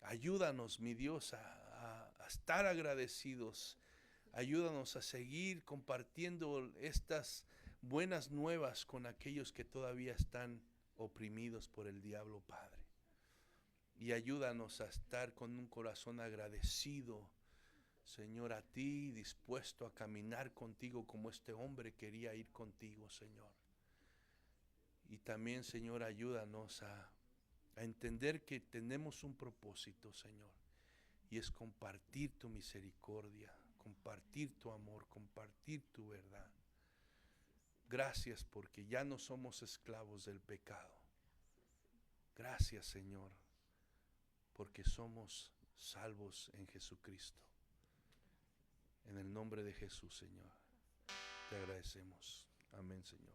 Ayúdanos, mi Dios, a estar agradecidos. Ayúdanos a seguir compartiendo estas buenas nuevas con aquellos que todavía están oprimidos por el diablo, Padre. Y ayúdanos a estar con un corazón agradecido, Señor, a ti, dispuesto a caminar contigo como este hombre quería ir contigo, Señor. Y también, Señor, ayúdanos a entender que tenemos un propósito, Señor, y es compartir tu misericordia, compartir tu amor, compartir tu verdad. Gracias porque ya no somos esclavos del pecado. Gracias, Señor, porque somos salvos en Jesucristo. En el nombre de Jesús, Señor, te agradecemos. Amén, Señor.